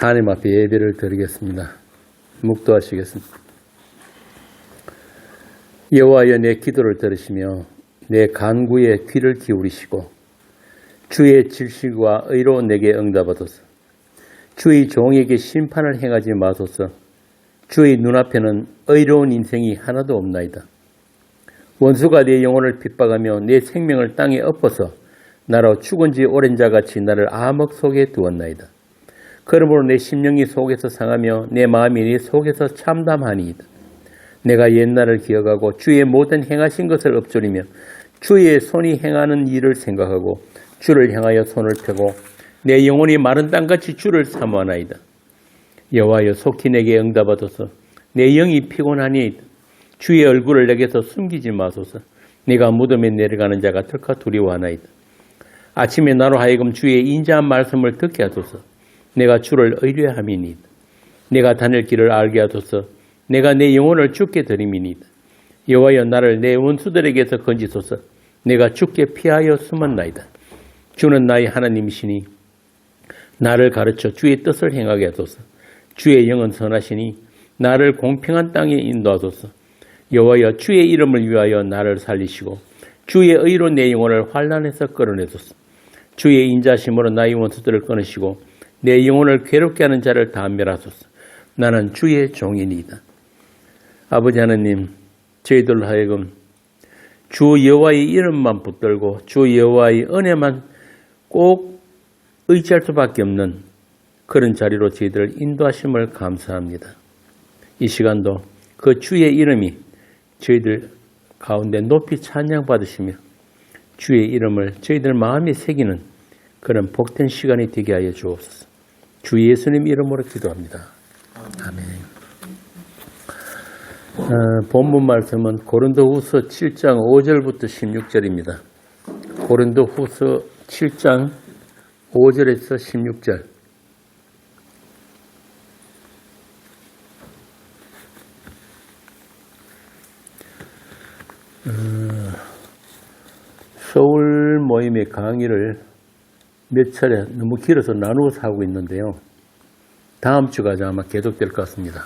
하나님 앞에 예배를 드리겠습니다. 묵도하시겠습니다. 여호와여, 내 기도를 들으시며 내 간구에 귀를 기울이시고 주의 질식과 의로운 내게 응답하소서. 주의 종에게 심판을 행하지 마소서. 주의 눈앞에는 의로운 인생이 하나도 없나이다. 원수가 내 영혼을 핍박하며 내 생명을 땅에 엎어서 나로 죽은 지 오랜 자같이 나를 암흑 속에 두었나이다. 그러므로 내 심령이 속에서 상하며 내 마음이 내 속에서 참담하니이다. 내가 옛날을 기억하고 주의 모든 행하신 것을 읊조리며 주의 손이 행하는 일을 생각하고 주를 향하여 손을 펴고 내 영혼이 마른 땅같이 주를 사모하나이다. 여호와여, 속히 내게 응답하소서. 내 영이 피곤하니이다. 주의 얼굴을 내게서 숨기지 마소서. 내가 무덤에 내려가는 자 같을까 두려워하나이다. 아침에 나로 하여금 주의 인자한 말씀을 듣게 하소서. 내가 주를 의뢰함이니이다. 내가 다닐 길을 알게 하소서. 내가 내 영혼을 주께 드림이니이다. 여호와여, 나를 내 원수들에게서 건지소서. 내가 주께 피하여 숨었나이다. 주는 나의 하나님이시니 나를 가르쳐 주의 뜻을 행하게 하소서. 주의 영은 선하시니 나를 공평한 땅에 인도하소서. 여호와여, 주의 이름을 위하여 나를 살리시고 주의 의로 내 영혼을 환난에서 끌어내소서. 주의 인자심으로 나의 원수들을 끊으시고 내 영혼을 괴롭게 하는 자를 다 멸하소서. 나는 주의 종이니이다. 아버지 하나님, 저희들로 하여금 주 여호와의 이름만 붙들고 주 여호와의 은혜만 꼭 의지할 수밖에 없는 그런 자리로 저희들을 인도하심을 감사합니다. 이 시간도 그 주의 이름이 저희들 가운데 높이 찬양받으시며 주의 이름을 저희들 마음에 새기는 그런 복된 시간이 되게 하여 주옵소서. 주 예수님 이름으로 기도합니다. 아멘. 본문 말씀은 고린도후서 7장 5절부터 16절입니다. 고린도후서 7장 5절에서 16절. 서울 모임의 강의를 몇 차례 너무 길어서 나누어서 하고 있는데요. 다음 주까지 아마 계속될 것 같습니다.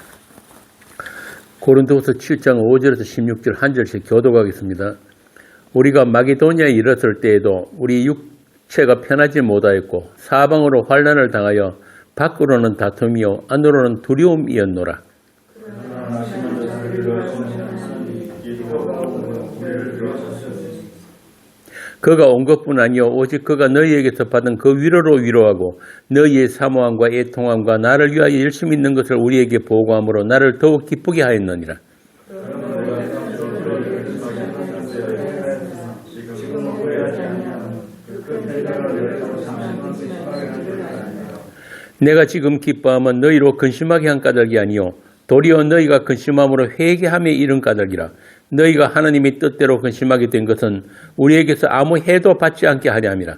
고린도후서 7장 5절에서 16절 한 절씩 교독하겠습니다. 우리가 마게도니아에 이르렀을 때에도 우리 육체가 편하지 못하였고 사방으로 환난을 당하여 밖으로는 다툼이요 안으로는 두려움이었노라. 그가 온 것뿐 아니요 오직 그가 너희에게서 받은 그 위로로 위로하고 너희의 사모함과 애통함과 나를 위하여 열심히 있는 것을 우리에게 보고함으로 나를 더욱 기쁘게 하였느니라. 내가 지금 기뻐함은 너희로 근심하게 한 까닭이 아니요 도리어 너희가 근심함으로 회개함에 이른 까닭이라. 너희가 하나님의 뜻대로 근심하게 된 것은 우리에게서 아무 해도 받지 않게 하려 함이라.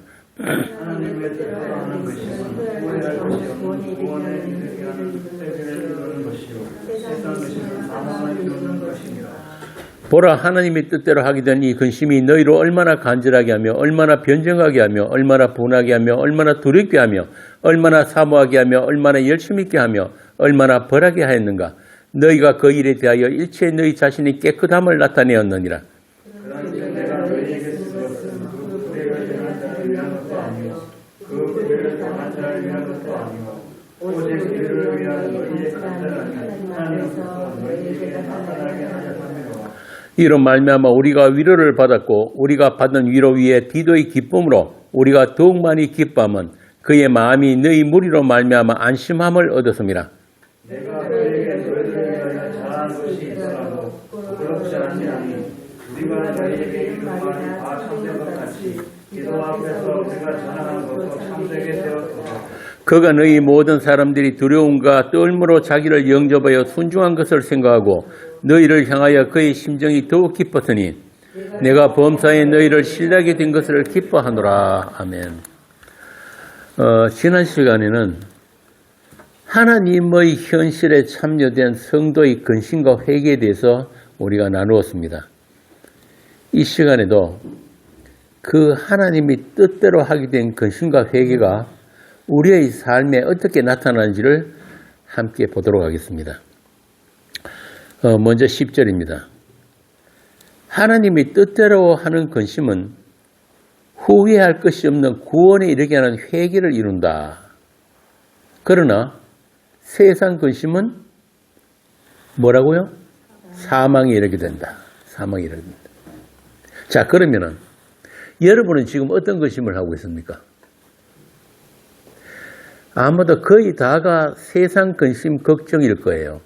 보라, 하나님의 뜻대로 하게 된 이 근심이 너희로 얼마나 간절하게 하며 얼마나 변정하게 하며 얼마나 분하게 하며 얼마나 두렵게 하며 얼마나 사모하게 하며 얼마나 열심히 있게 하며 얼마나 벌하게 하였는가. 너희가 그 일에 대하여 일체 너희 자신이 깨끗함을 나타내었느니라. 이로 말미암아 우리가 위로를 받았고 우리가 받은 위로 위에 디도의 기쁨으로 우리가 더욱 많이 기뻐함은 그의 마음이 너희 무리로 말미암아 안심함을 얻었음이라. 내가 너희에게 너희들을 위하여 잘한 것이 있더라도 부끄럽지 아니하니 우리가 너희에게 그 말이 다 참된 것 같이 기도 앞에서 우리가 전하는 것도 참되게 되었도다. 그가 너희 모든 사람들이 두려움과 떨므로 자기를 영접하여 순종한 것을 생각하고 너희를 향하여 그의 심정이 더욱 기뻤으니 내가 범사에 너희를 신뢰하게 된 것을 기뻐하노라. 아멘. 지난 시간에는 하나님의 현실에 참여된 성도의 근심과 회개에 대해서 우리가 나누었습니다. 이 시간에도 그 하나님이 뜻대로 하게 된 근심과 회개가 우리의 삶에 어떻게 나타나는지를 함께 보도록 하겠습니다. 먼저 10절입니다. 하나님이 뜻대로 하는 근심은 후회할 것이 없는 구원에 이르게 하는 회개를 이룬다. 그러나 세상 근심은 뭐라고요? 사망에 이르게 된다. 사망에 이르게 된다. 자, 그러면은 여러분은 지금 어떤 근심을 하고 있습니까? 아마도 거의 다가 세상 근심 걱정일 거예요.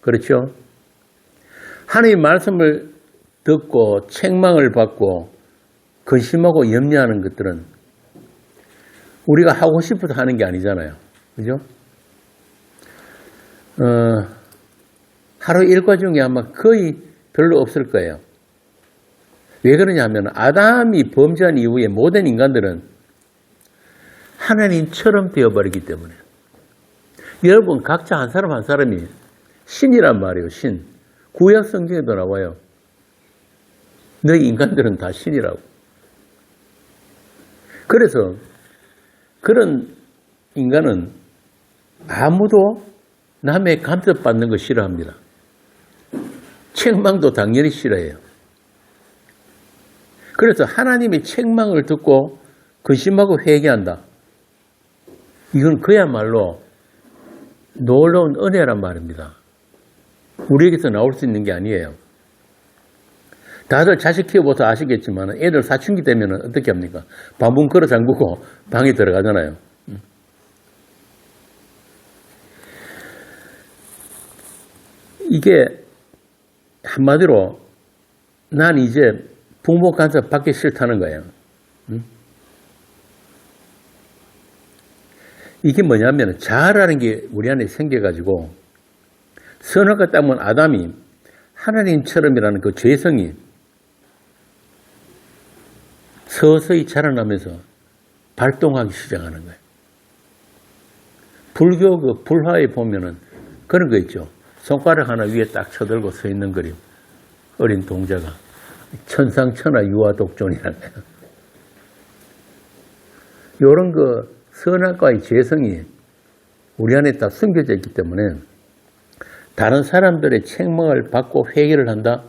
그렇죠? 하나님의 말씀을 듣고 책망을 받고 근심하고 염려하는 것들은 우리가 하고 싶어서 하는 게 아니잖아요. 그죠? 하루 일과 중에 아마 거의 별로 없을 거예요. 왜 그러냐 하면 아담이 범죄한 이후에 모든 인간들은 하나님처럼 되어버리기 때문에. 여러분 각자 한 사람 한 사람이 신이란 말이에요. 신. 구약 성경에도 나와요. 너희 인간들은 다 신이라고. 그래서 그런 인간은 아무도 남의 간섭받는 거 싫어합니다. 책망도 당연히 싫어해요. 그래서 하나님의 책망을 듣고 근심하고 회개한다. 이건 그야말로 놀라운 은혜란 말입니다. 우리에게서 나올 수 있는 게 아니에요. 다들 자식 키워보서 아시겠지만 애들 사춘기 되면 어떻게 합니까? 방문 걸어 잠그고 방에 들어가잖아요. 이게 한마디로 난 이제 부모 간섭 받기 싫다는 거예요. 이게 뭐냐면 자아라는 게 우리 안에 생겨가지고 선악과 땅은 아담이 하나님처럼이라는 그 죄성이 서서히 자라나면서 발동하기 시작하는 거예요. 불교 그 불화에 보면은 그런 거 있죠. 손가락 하나 위에 딱 쳐들고 서 있는 그림. 어린 동자가. 천상천하 유아독존이라는 거예요. 이런 그 선악과의 죄성이 우리 안에 다 숨겨져 있기 때문에 다른 사람들의 책망을 받고 회개를 한다?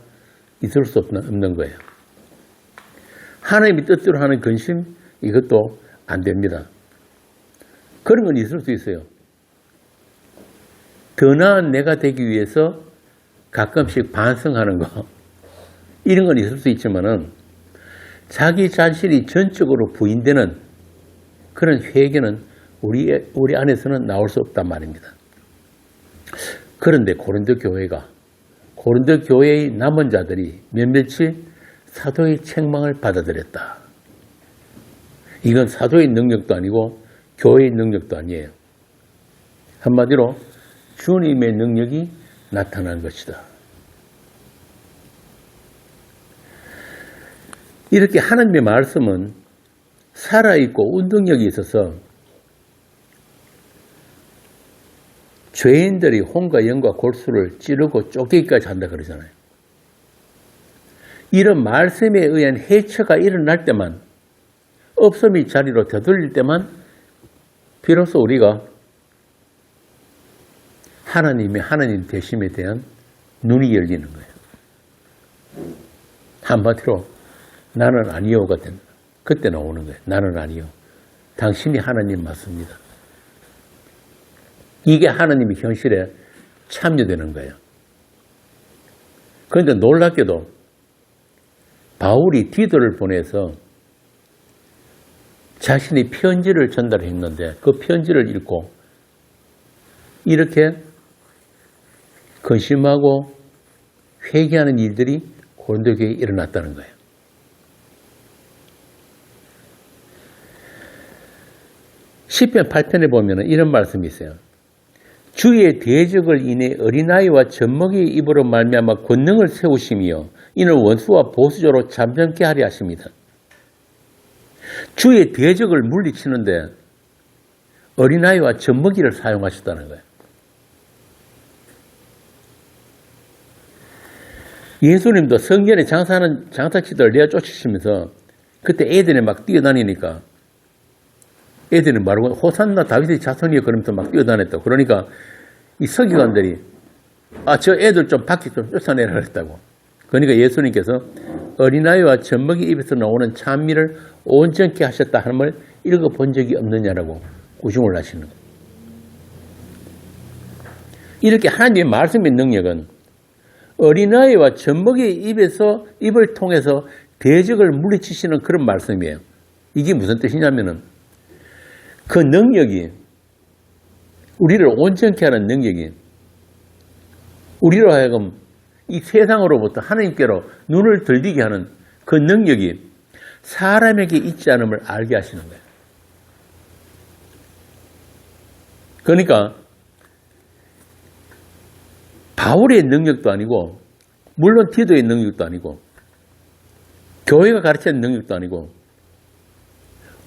있을 수 없는 거예요. 하나님이 뜻대로 하는 근심? 이것도 안 됩니다. 그런 건 있을 수 있어요. 더 나은 내가 되기 위해서 가끔씩 반성하는 거. 이런 건 있을 수 있지만은 자기 자신이 전적으로 부인되는 그런 회개는 우리 안에서는 나올 수 없단 말입니다. 그런데 고린도 교회의 남은 자들이 몇몇이 사도의 책망을 받아들였다. 이건 사도의 능력도 아니고 교회의 능력도 아니에요. 한마디로 주님의 능력이 나타난 것이다. 이렇게 하나님의 말씀은 살아있고 운동력이 있어서 죄인들이 혼과 영과 골수를 찌르고 쫓기기까지 한다 그러잖아요. 이런 말씀에 의한 해처가 일어날 때만, 없음이 자리로 되돌릴 때만 비로소 우리가 하나님 되심에 대한 눈이 열리는 거예요. 한마디로 나는 아니요가 된다. 그때 나오는 거예요. 나는 아니요. 당신이 하나님 맞습니다. 이게 하나님의 현실에 참여되는 거예요. 그런데 놀랍게도 바울이 디도를 보내서 자신이 편지를 전달했는데 그 편지를 읽고 이렇게 근심하고 회개하는 일들이 고린도 교회에 일어났다는 거예요. 시편 8편에 보면 이런 말씀이 있어요. 주의 대적을 인해 어린아이와 젖먹이의 입으로 말미암아 권능을 세우시며 이는 원수와 보수자로 잠잠케 하려 하십니다. 주의 대적을 물리치는데 어린아이와 젖먹이를 사용하셨다는 거예요. 예수님도 성전에 장사하는 장사치들을 내어 쫓으시면서 그때 애들이 막 뛰어다니니까 애들이 말하고 호산나 다윗의 자손이여 그러면서 막 뛰어다녔다고. 그러니까 이 서기관들이 저 애들 좀 밖에 좀 쫓아내라 그랬다고. 그러니까 예수님께서 어린아이와 젖먹이 입에서 나오는 찬미를 온전케 하셨다 하는 말 읽어본 적이 없느냐라고 구중을 하시는 거예요. 이렇게 하나님의 말씀의 능력은 어린아이와 젖먹이의 입을 통해서 대적을 물리치시는 그런 말씀이에요. 이게 무슨 뜻이냐면은 그 능력이 우리를 온전케 하는 능력이 우리로 하여금 이 세상으로부터 하나님께로 눈을 들리게 하는 그 능력이 사람에게 있지 않음을 알게 하시는 거예요. 그러니까 바울의 능력도 아니고 물론 디도의 능력도 아니고 교회가 가르치는 능력도 아니고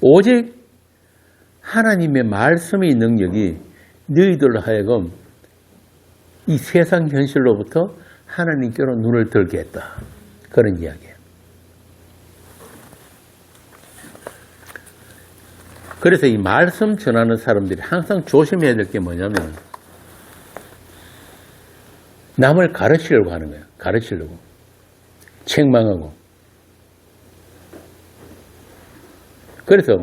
오직 하나님의 말씀의 능력이 너희들로 하여금 이 세상 현실로부터 하나님께로 눈을 들게 했다. 그런 이야기예요. 그래서 이 말씀 전하는 사람들이 항상 조심해야 될 게 뭐냐면 남을 가르치려고 하는 거예요. 가르치려고. 책망하고. 그래서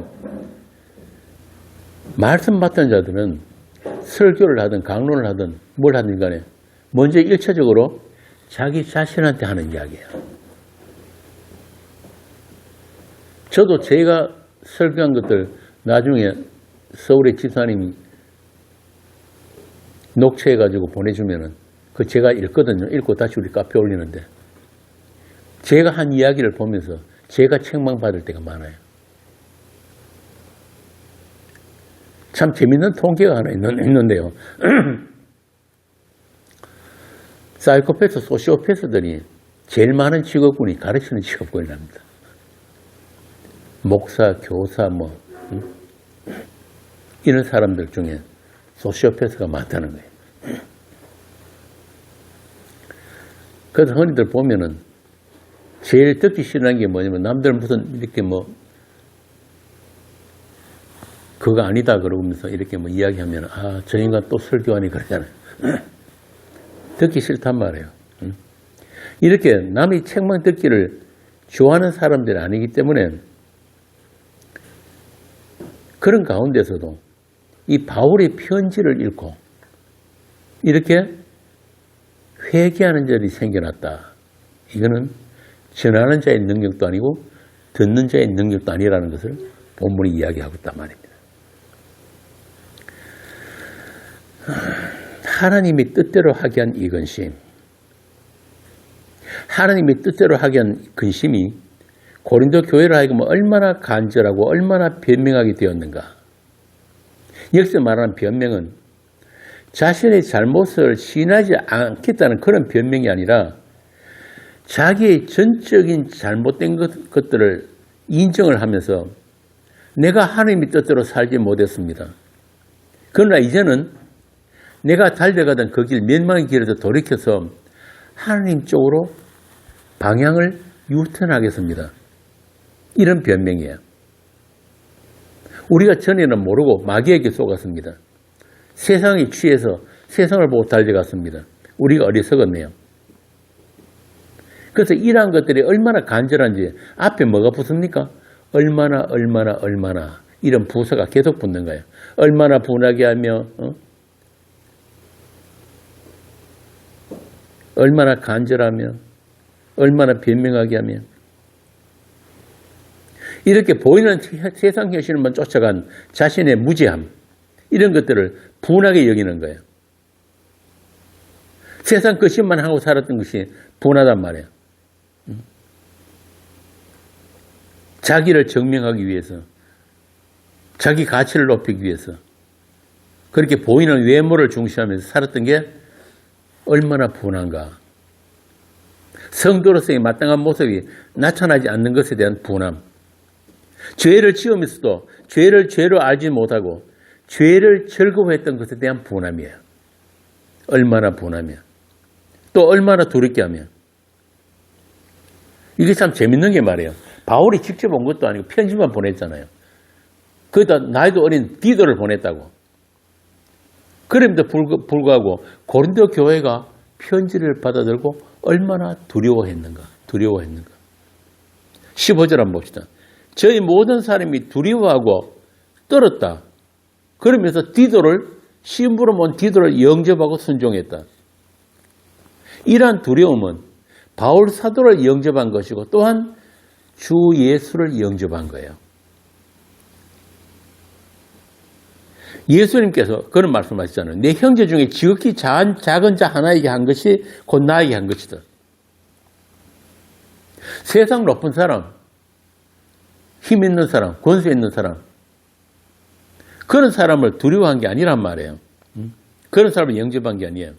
말씀 받던 자들은 설교를 하든 강론을 하든 뭘 하든 간에 먼저 1차적으로 자기 자신한테 하는 이야기예요. 저도 제가 설교한 것들 나중에 서울의 집사님이 녹취해가지고 보내주면은 그 제가 읽거든요. 읽고 다시 우리 카페에 올리는데 제가 한 이야기를 보면서 제가 책망받을 때가 많아요. 참 재밌는 통계가 하나 있는데요. 사이코패스, 소시오패스들이 제일 많은 직업군이 가르치는 직업군이랍니다. 목사, 교사, 이런 사람들 중에 소시오패스가 많다는 거예요. 그래서 흔히들 보면은 제일 듣기 싫어하는 게 뭐냐면 남들 무슨 이렇게 그거 아니다 그러면서 이렇게 이야기하면 저 인간 또 설교하니 그러잖아요. 듣기 싫단 말이에요. 이렇게 남의 책망 듣기를 좋아하는 사람들이 아니기 때문에 그런 가운데서도 이 바울의 편지를 읽고 이렇게 회개하는 자들이 생겨났다. 이거는 전하는 자의 능력도 아니고 듣는 자의 능력도 아니라는 것을 본문이 이야기하고 있단 말입니다. 하나님이 뜻대로 하게 한 이 근심, 하나님이 뜻대로 하게 한 근심이 고린도 교회를 하여금 얼마나 간절하고 얼마나 변명하게 되었는가. 여기서 말하는 변명은 자신의 잘못을 시인하지 않겠다는 그런 변명이 아니라 자기의 전적인 잘못된 것들을 인정을 하면서 내가 하나님의 뜻대로 살지 못했습니다. 그러나 이제는 내가 달려가던 그 길, 멸망의 길에서 돌이켜서 하나님 쪽으로 방향을 유턴하겠습니다. 이런 변명이에요. 우리가 전에는 모르고 마귀에게 속았습니다. 세상에 취해서 세상을 보고 달려갔습니다. 우리가 어리석었네요. 그래서 이러한 것들이 얼마나 간절한지 앞에 뭐가 붙습니까? 얼마나 이런 부사가 계속 붙는 거예요. 얼마나 분하게 하며 얼마나 간절하며 얼마나 변명하게 하며 이렇게 보이는 세상 현실만 쫓아간 자신의 무지함 이런 것들을 분하게 여기는 거예요. 세상 것만 하고 살았던 것이 분하단 말이에요. 자기를 증명하기 위해서 자기 가치를 높이기 위해서 그렇게 보이는 외모를 중시하면서 살았던 게 얼마나 분한가. 성도로서의 마땅한 모습이 나타나지 않는 것에 대한 분함. 죄를 지으면서도 죄를 죄로 알지 못하고 죄를 즐거워했던 것에 대한 분함이에요. 얼마나 분하며 또 얼마나 두렵게 하며. 이게 참 재밌는 게 말이에요. 바울이 직접 온 것도 아니고 편지만 보냈잖아요. 거기다 나이도 어린 디도를 보냈다고. 그럼에도 불구하고 고린도 교회가 편지를 받아들고 얼마나 두려워했는가. 15절 한번 봅시다. 저희 모든 사람이 두려워하고 떨었다. 그러면서 시험부름 온 디도를 영접하고 순종했다. 이러한 두려움은 바울 사도를 영접한 것이고 또한 주 예수를 영접한 거예요. 예수님께서 그런 말씀하시잖아요. 내 형제 중에 지극히 작은 자 하나에게 한 것이 곧 나에게 한 것이다. 세상 높은 사람, 힘 있는 사람, 권세 있는 사람, 그런 사람을 두려워한 게 아니란 말이에요. 그런 사람을 영접한 게 아니에요.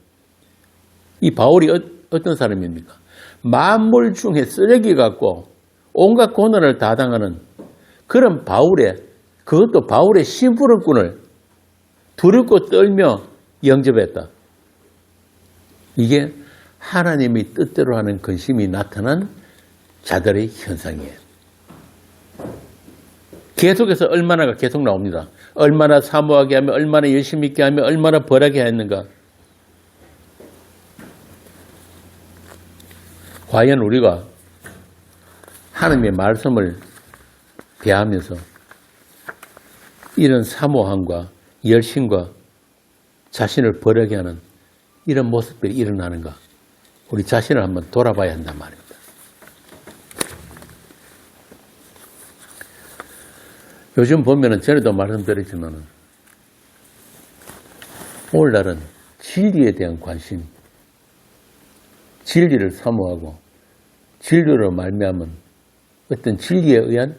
이 바울이 어떤 사람입니까? 만물 중에 쓰레기 같고 온갖 고난을 다 당하는 그런 그것도 바울의 심부름꾼을 두렵고 떨며 영접했다. 이게 하나님의 뜻대로 하는 근심이 나타난 자들의 현상이에요. 계속해서 얼마나가 계속 나옵니다. 얼마나 사모하게 하며 얼마나 열심히 있게 하며 얼마나 벌하게 했는가. 과연 우리가 하나님의 말씀을 대하면서 이런 사모함과 열심과 자신을 벌하게 하는 이런 모습들이 일어나는가. 우리 자신을 한번 돌아봐야 한단 말입니다. 요즘 보면은 전에도 말씀드렸지만 오늘날은 진리에 대한 관심, 진리를 사모하고 진리로 말미암은 어떤 진리에 의한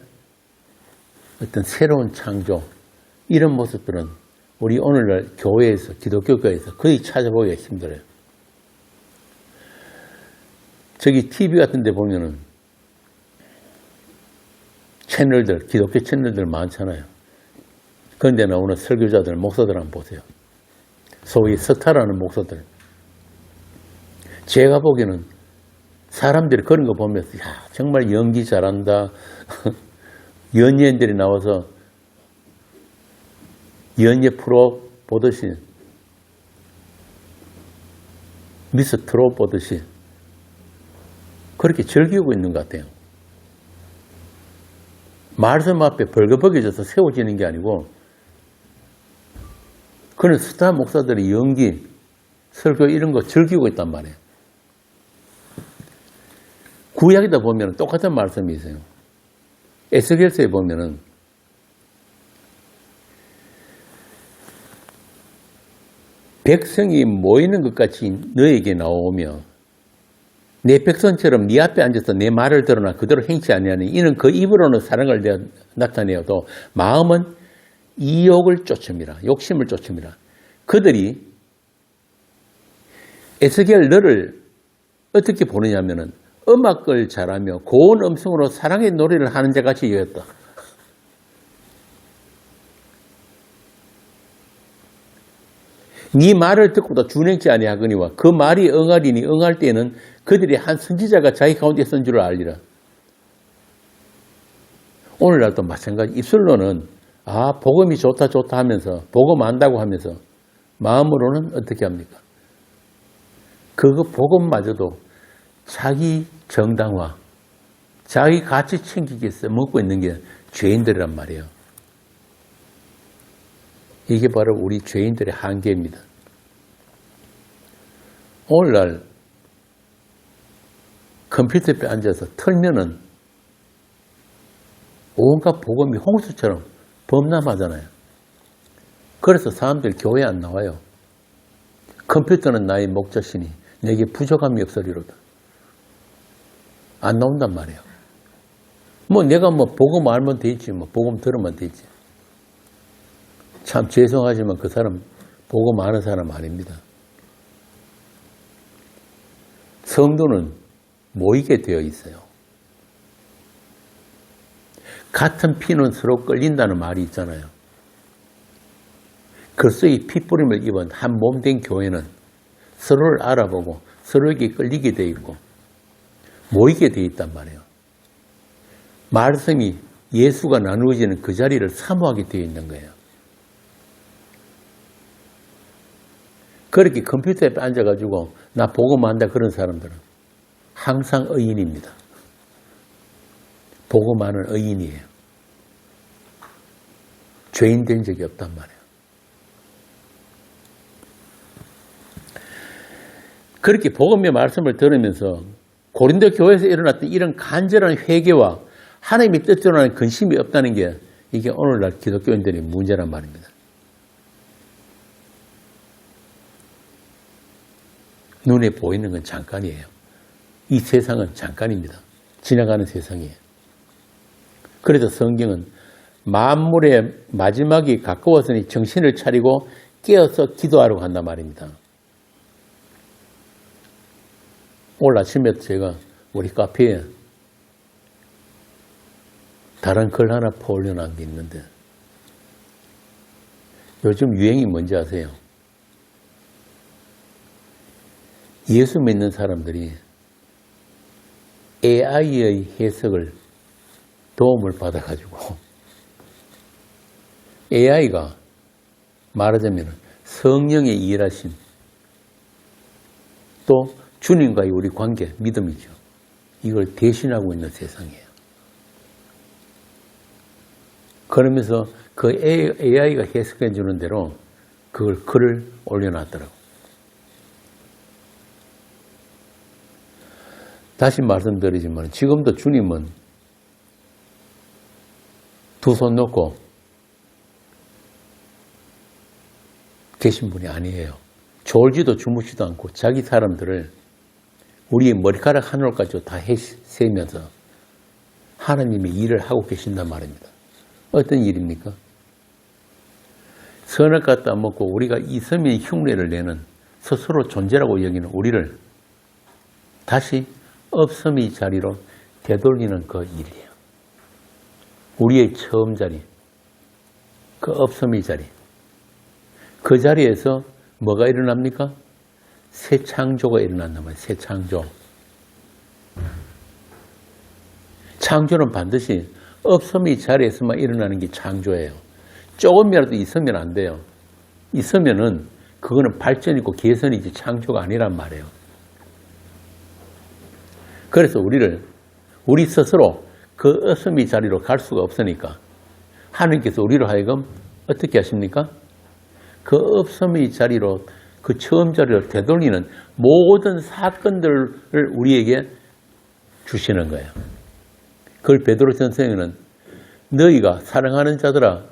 어떤 새로운 창조, 이런 모습들은 우리 오늘날 교회에서, 기독교 교회에서 거의 찾아보기가 힘들어요. 저기 TV 같은 데 보면은 채널들, 기독교 채널들 많잖아요. 그런데 나오는 설교자들, 목사들 한번 보세요. 소위 스타라는 목사들. 제가 보기에는 사람들이 그런 거 보면서 야, 정말 연기 잘한다. 연예인들이 나와서 연예 프로 보듯이 미스 트롯 보듯이 그렇게 즐기고 있는 것 같아요. 말씀 앞에 벌거벗겨져서 세워지는 게 아니고 그런 스타 목사들이 연기, 설교 이런 거 즐기고 있단 말이에요. 구약에다 보면 똑같은 말씀이 있어요. 에스겔서에 보면은 백성이 모이는 것 같이 너에게 나오며 내 백성처럼 네 앞에 앉아서 내 말을 들으나 그대로 행치 아니하니 이는 그 입으로는 사랑을 나타내어도 마음은 이욕을 쫓음이라, 욕심을 쫓음이라. 그들이 에스겔 너를 어떻게 보느냐면은 음악을 잘하며 고운 음성으로 사랑의 노래를 하는 자 같이 여겼다. 네 말을 듣고도 준행치 아니하거니와 그 말이 응하리니 응할 때에는 그들이 한 선지자가 자기 가운데 있는 줄을 알리라. 오늘날도 마찬가지. 입술로는 복음이 좋다 하면서 복음 안다고 하면서 마음으로는 어떻게 합니까? 그거 복음마저도 자기 정당화, 자기 가치 챙기기 위해서 먹고 있는 게 죄인들이란 말이에요. 이게 바로 우리 죄인들의 한계입니다. 오늘날 컴퓨터 옆에 앉아서 틀면은 온갖 복음이 홍수처럼 범람하잖아요. 그래서 사람들이 교회 안 나와요. 컴퓨터는 나의 목자시니 내게 부족함이 없으리로다. 안 나온단 말이에요. 내가 복음 알면 되지, 복음 들으면 되지. 참 죄송하지만 그 사람 복음 아는 사람 아닙니다. 성도는 모이게 되어 있어요. 같은 피는 서로 끌린다는 말이 있잖아요. 그래서 이 피뿌림을 입은 한 몸 된 교회는 서로를 알아보고 서로에게 끌리게 되어 있고 모이게 되어 있단 말이에요. 말씀이 예수가 나누어지는 그 자리를 사모하게 되어 있는 거예요. 그렇게 컴퓨터 앞에 앉아가지고 나 복음한다 그런 사람들은 항상 의인입니다. 복음하는 의인이에요. 죄인 된 적이 없단 말이에요. 그렇게 복음의 말씀을 들으면서 고린도 교회에서 일어났던 이런 간절한 회개와 하나님의 뜻대로 하는 근심이 없다는 게 이게 오늘날 기독교인들의 문제란 말입니다. 눈에 보이는 건 잠깐이에요. 이 세상은 잠깐입니다. 지나가는 세상이에요. 그래서 성경은 만물의 마지막이 가까워서니 정신을 차리고 깨어서 기도하라고 한단 말입니다. 오늘 아침에 제가 우리 카페에 다른 글 하나 올려놓은 게 있는데 요즘 유행이 뭔지 아세요? 예수 믿는 사람들이 AI의 해석을 도움을 받아가지고 AI가 말하자면 성령의 일하심 또 주님과의 우리 관계, 믿음이죠. 이걸 대신하고 있는 세상이에요. 그러면서 그 AI가 해석해 주는 대로 그걸 글을 올려놨더라고. 다시 말씀드리지만 지금도 주님은 두 손 놓고 계신 분이 아니에요. 졸지도 주무시도 않고 자기 사람들을 우리의 머리카락 한 올까지 다 세면서 하나님의 일을 하고 계신단 말입니다. 어떤 일입니까? 선을 갖다 먹고 우리가 이 섬의 흉내를 내는 스스로 존재라고 여기는 우리를 다시 없음의 자리로 되돌리는 그 일이에요. 우리의 처음 자리, 그 없음의 자리. 그 자리에서 뭐가 일어납니까? 새 창조가 일어난단 말이에요. 새 창조. 창조는 반드시 없음의 자리에서만 일어나는 게 창조예요. 조금이라도 있으면 안 돼요. 있으면은 그거는 발전이고 개선이지 창조가 아니란 말이에요. 그래서 우리 스스로 그 없음의 자리로 갈 수가 없으니까 하나님께서 우리로 하여금 어떻게 하십니까? 그 없음의 자리로 그 처음 자리를 되돌리는 모든 사건들을 우리에게 주시는 거예요. 그걸 베드로 전서에는 너희가 사랑하는 자들아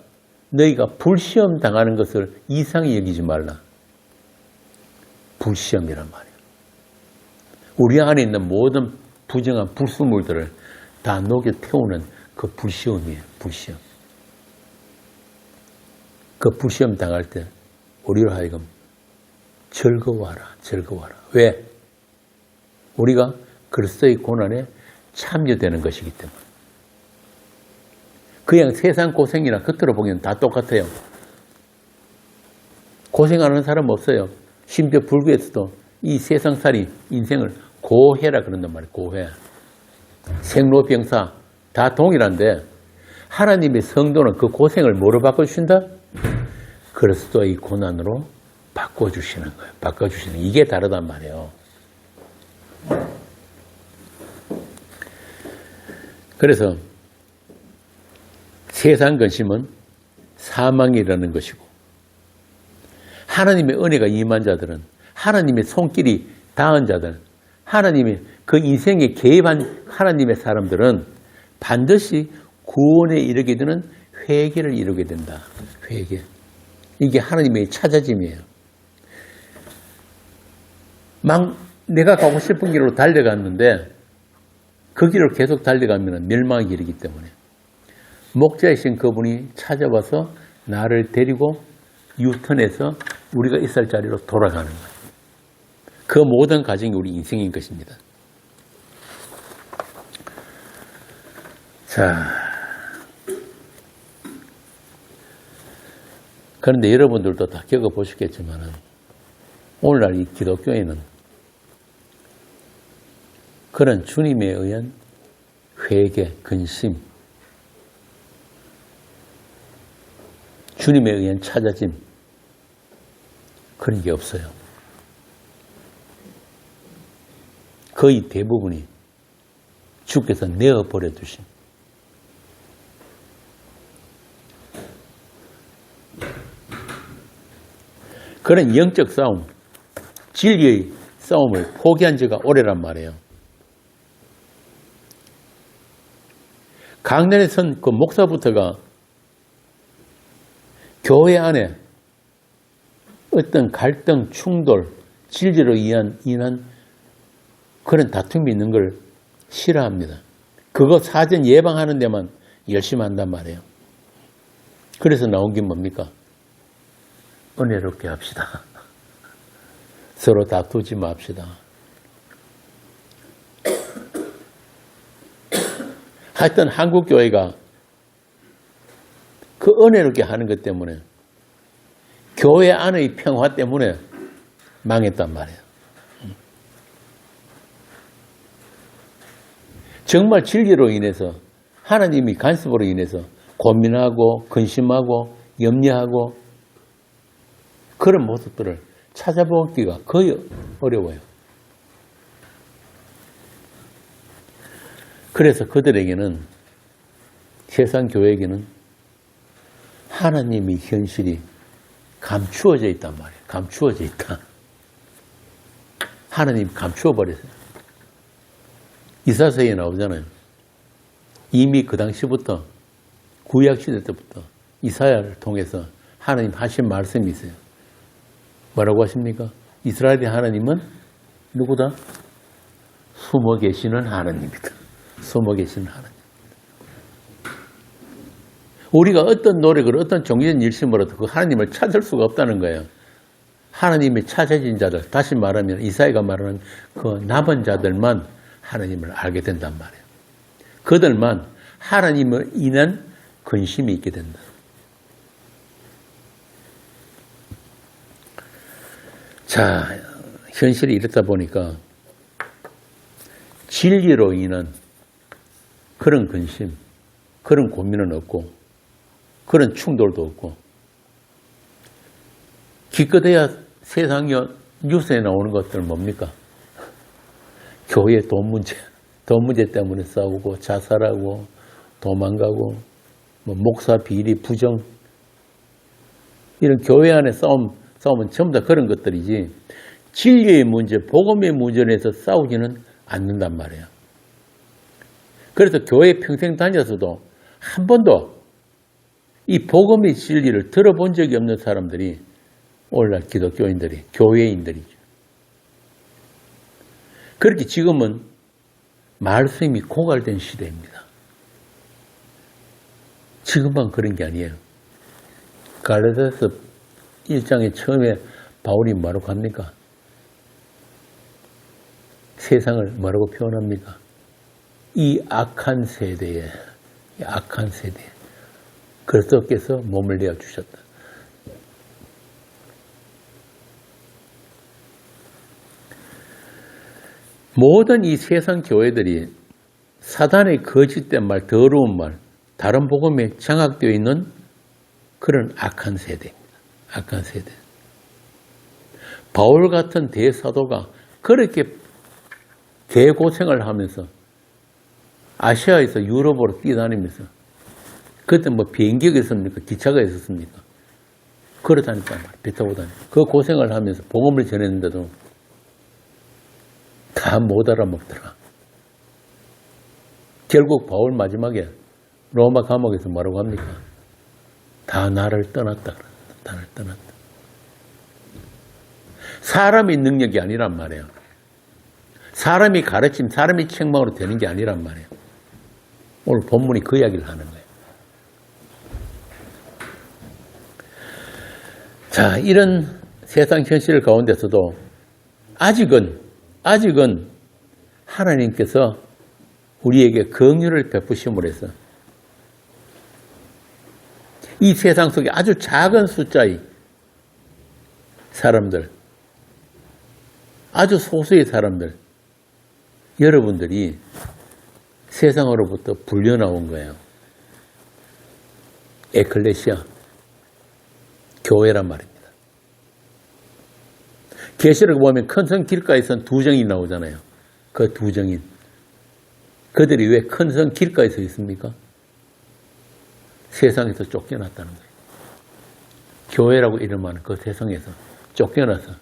너희가 불시험 당하는 것을 이상히 여기지 말라. 불시험이란 말이에요. 우리 안에 있는 모든 부정한 불순물들을 다 녹여 태우는 그 불시험이에요. 불시험. 그 불시험 당할 때 우리로 하여금 즐거워하라. 즐거워하라. 왜? 우리가 그리스도의 고난에 참여되는 것이기 때문에. 그냥 세상 고생이나 겉으로 보기엔 다 똑같아요. 고생하는 사람 없어요. 심지어 불교에서도 이 세상살이 인생을 고해라 그런단 말이에요. 고해. 생로병사 다 동일한데 하나님의 성도는 그 고생을 뭐로 바꿔주신다? 그리스도의 고난으로 바꿔주시는 거예요. 바꿔주시는 이게 다르단 말이에요. 그래서 세상 근심은 사망이라는 것이고 하나님의 은혜가 임한 자들은 하나님의 손길이 닿은 자들 하나님의 그 인생에 개입한 하나님의 사람들은 반드시 구원에 이르게 되는 회개를 이루게 된다. 회개. 이게 하나님의 찾아짐이에요. 막 내가 가고 싶은 길로 달려갔는데 그 길을 계속 달려가면 멸망의 길이기 때문에 목자이신 그분이 찾아와서 나를 데리고 유턴해서 우리가 있을 자리로 돌아가는 거예요. 그 모든 과정이 우리 인생인 것입니다. 자, 그런데 여러분들도 다 겪어보셨겠지만 오늘날 이 기독교에는 그런 주님에 의한 회개, 근심 주님에 의한 찾아짐, 그런 게 없어요. 거의 대부분이 주께서 내어버려 두신 그런 영적 싸움, 진리의 싸움을 포기한 지가 오래란 말이에요. 강단에 선 그 목사부터가 교회 안에 어떤 갈등, 충돌, 진리로 인한 그런 다툼이 있는 걸 싫어합니다. 그거 사전 예방하는 데만 열심히 한단 말이에요. 그래서 나온 게 뭡니까? 은혜롭게 합시다. 서로 다투지 맙시다. 하여튼 한국 교회가 그 은혜롭게 하는 것 때문에 교회 안의 평화 때문에 망했단 말이에요. 정말 진리로 인해서 하나님이 간섭으로 인해서 고민하고 근심하고 염려하고 그런 모습들을 찾아보기가 거의 어려워요. 그래서 그들에게는 세상 교회에게는 하나님의 현실이 감추어져 있단 말이에요. 감추어져 있다. 하나님 감추어 버렸어요. 이사서에 나오잖아요. 이미 그 당시부터 구약시대 때부터 이사야를 통해서 하나님 하신 말씀이 있어요. 뭐라고 하십니까? 이스라엘의 하나님은 누구다? 숨어 계시는 하나님이다. 숨어 계시는 하나님. 우리가 어떤 노력을 어떤 종교적인 일심으로도 그 하나님을 찾을 수가 없다는 거예요. 하나님이 찾아진 자들, 다시 말하면 이사야가 말하는 그 남은 자들만 하나님을 알게 된단 말이에요. 그들만 하나님을 인한 근심이 있게 된다. 자, 현실이 이렇다 보니까 진리로 인한 그런 근심, 그런 고민은 없고 그런 충돌도 없고 기껏해야 세상 뉴스에 나오는 것들은 뭡니까? 교회 돈 문제 때문에 싸우고 자살하고 도망가고 뭐 목사 비리 부정 이런 교회 안에 싸움은 전부 다 그런 것들이지 진리의 문제, 복음의 문제에서 싸우지는 않는단 말이에요. 그래서 교회 평생 다녀서도 한 번도 이 복음의 진리를 들어본 적이 없는 사람들이 오늘날 기독교인들이, 교회인들이죠. 그렇게 지금은 말씀이 고갈된 시대입니다. 지금만 그런 게 아니에요. 갈라디아서 1장에 처음에 바울이 뭐라고 합니까? 세상을 뭐라고 표현합니까? 이 악한 세대에 그리스도께서 몸을 내어주셨다. 모든 이 세상 교회들이 사단의 거짓된 말, 더러운 말, 다른 복음에 장악되어 있는 그런 악한 세대입니다. 악한 세대. 바울 같은 대사도가 그렇게 대고생을 하면서 아시아에서 유럽으로 뛰어다니면서 그때 뭐 비행기가 있었습니까? 기차가 있었습니까? 걸어다녔단 말이에요. 배 타고 다니고. 그 고생을 하면서 복음을 전했는데도 다 못 알아먹더라. 결국 바울 마지막에 로마 감옥에서 뭐라고 합니까? 다 나를 떠났다. 나를 떠났다. 사람의 능력이 아니란 말이에요. 사람이 가르침, 사람이 책망으로 되는 게 아니란 말이에요. 오늘 본문이 그 이야기를 하는 거예요. 자, 이런 세상 현실 가운데서도 아직은 하나님께서 우리에게 긍휼을 베푸심으로 해서 이 세상 속에 아주 작은 숫자의 사람들, 아주 소수의 사람들, 여러분들이 세상으로부터 불려 나온 거예요. 에클레시아, 교회란 말입니다. 계시록 보면 큰 성 길가에선 두 정이 나오잖아요. 그 두 정인. 그들이 왜 큰 성 길가에 서 있습니까? 세상에서 쫓겨났다는 거예요. 교회라고 이름하는 그 세상에서 쫓겨나서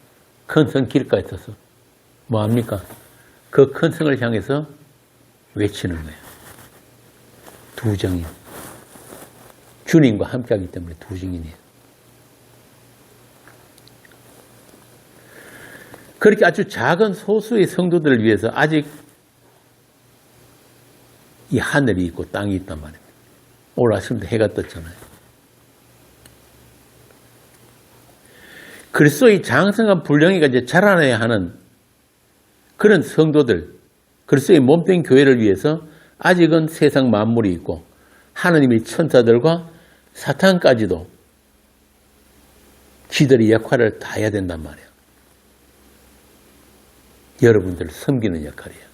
큰 성 길가에 서서 뭐합니까? 그 큰 성을 향해서 외치는 거예요. 두 정인. 주님과 함께하기 때문에 두 정인이에요. 그렇게 아주 작은 소수의 성도들을 위해서 아직 이 하늘이 있고 땅이 있단 말입니다. 오늘 아침부터 해가 떴잖아요. 그리스도의 장성한 분량이가 이제 자라나야 하는 그런 성도들, 그리스도의 몸된 교회를 위해서 아직은 세상 만물이 있고 하나님의 천사들과 사탄까지도 지들의 역할을 다 해야 된단 말이에요. 여러분들을 섬기는 역할이에요.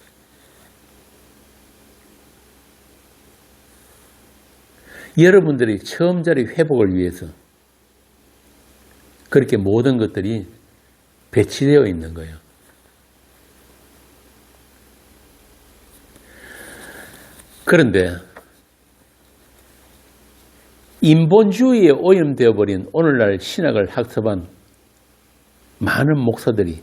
여러분들의 처음자리 회복을 위해서 그렇게 모든 것들이 배치되어 있는 거예요. 그런데 인본주의에 오염되어 버린 오늘날 신학을 학습한 많은 목사들이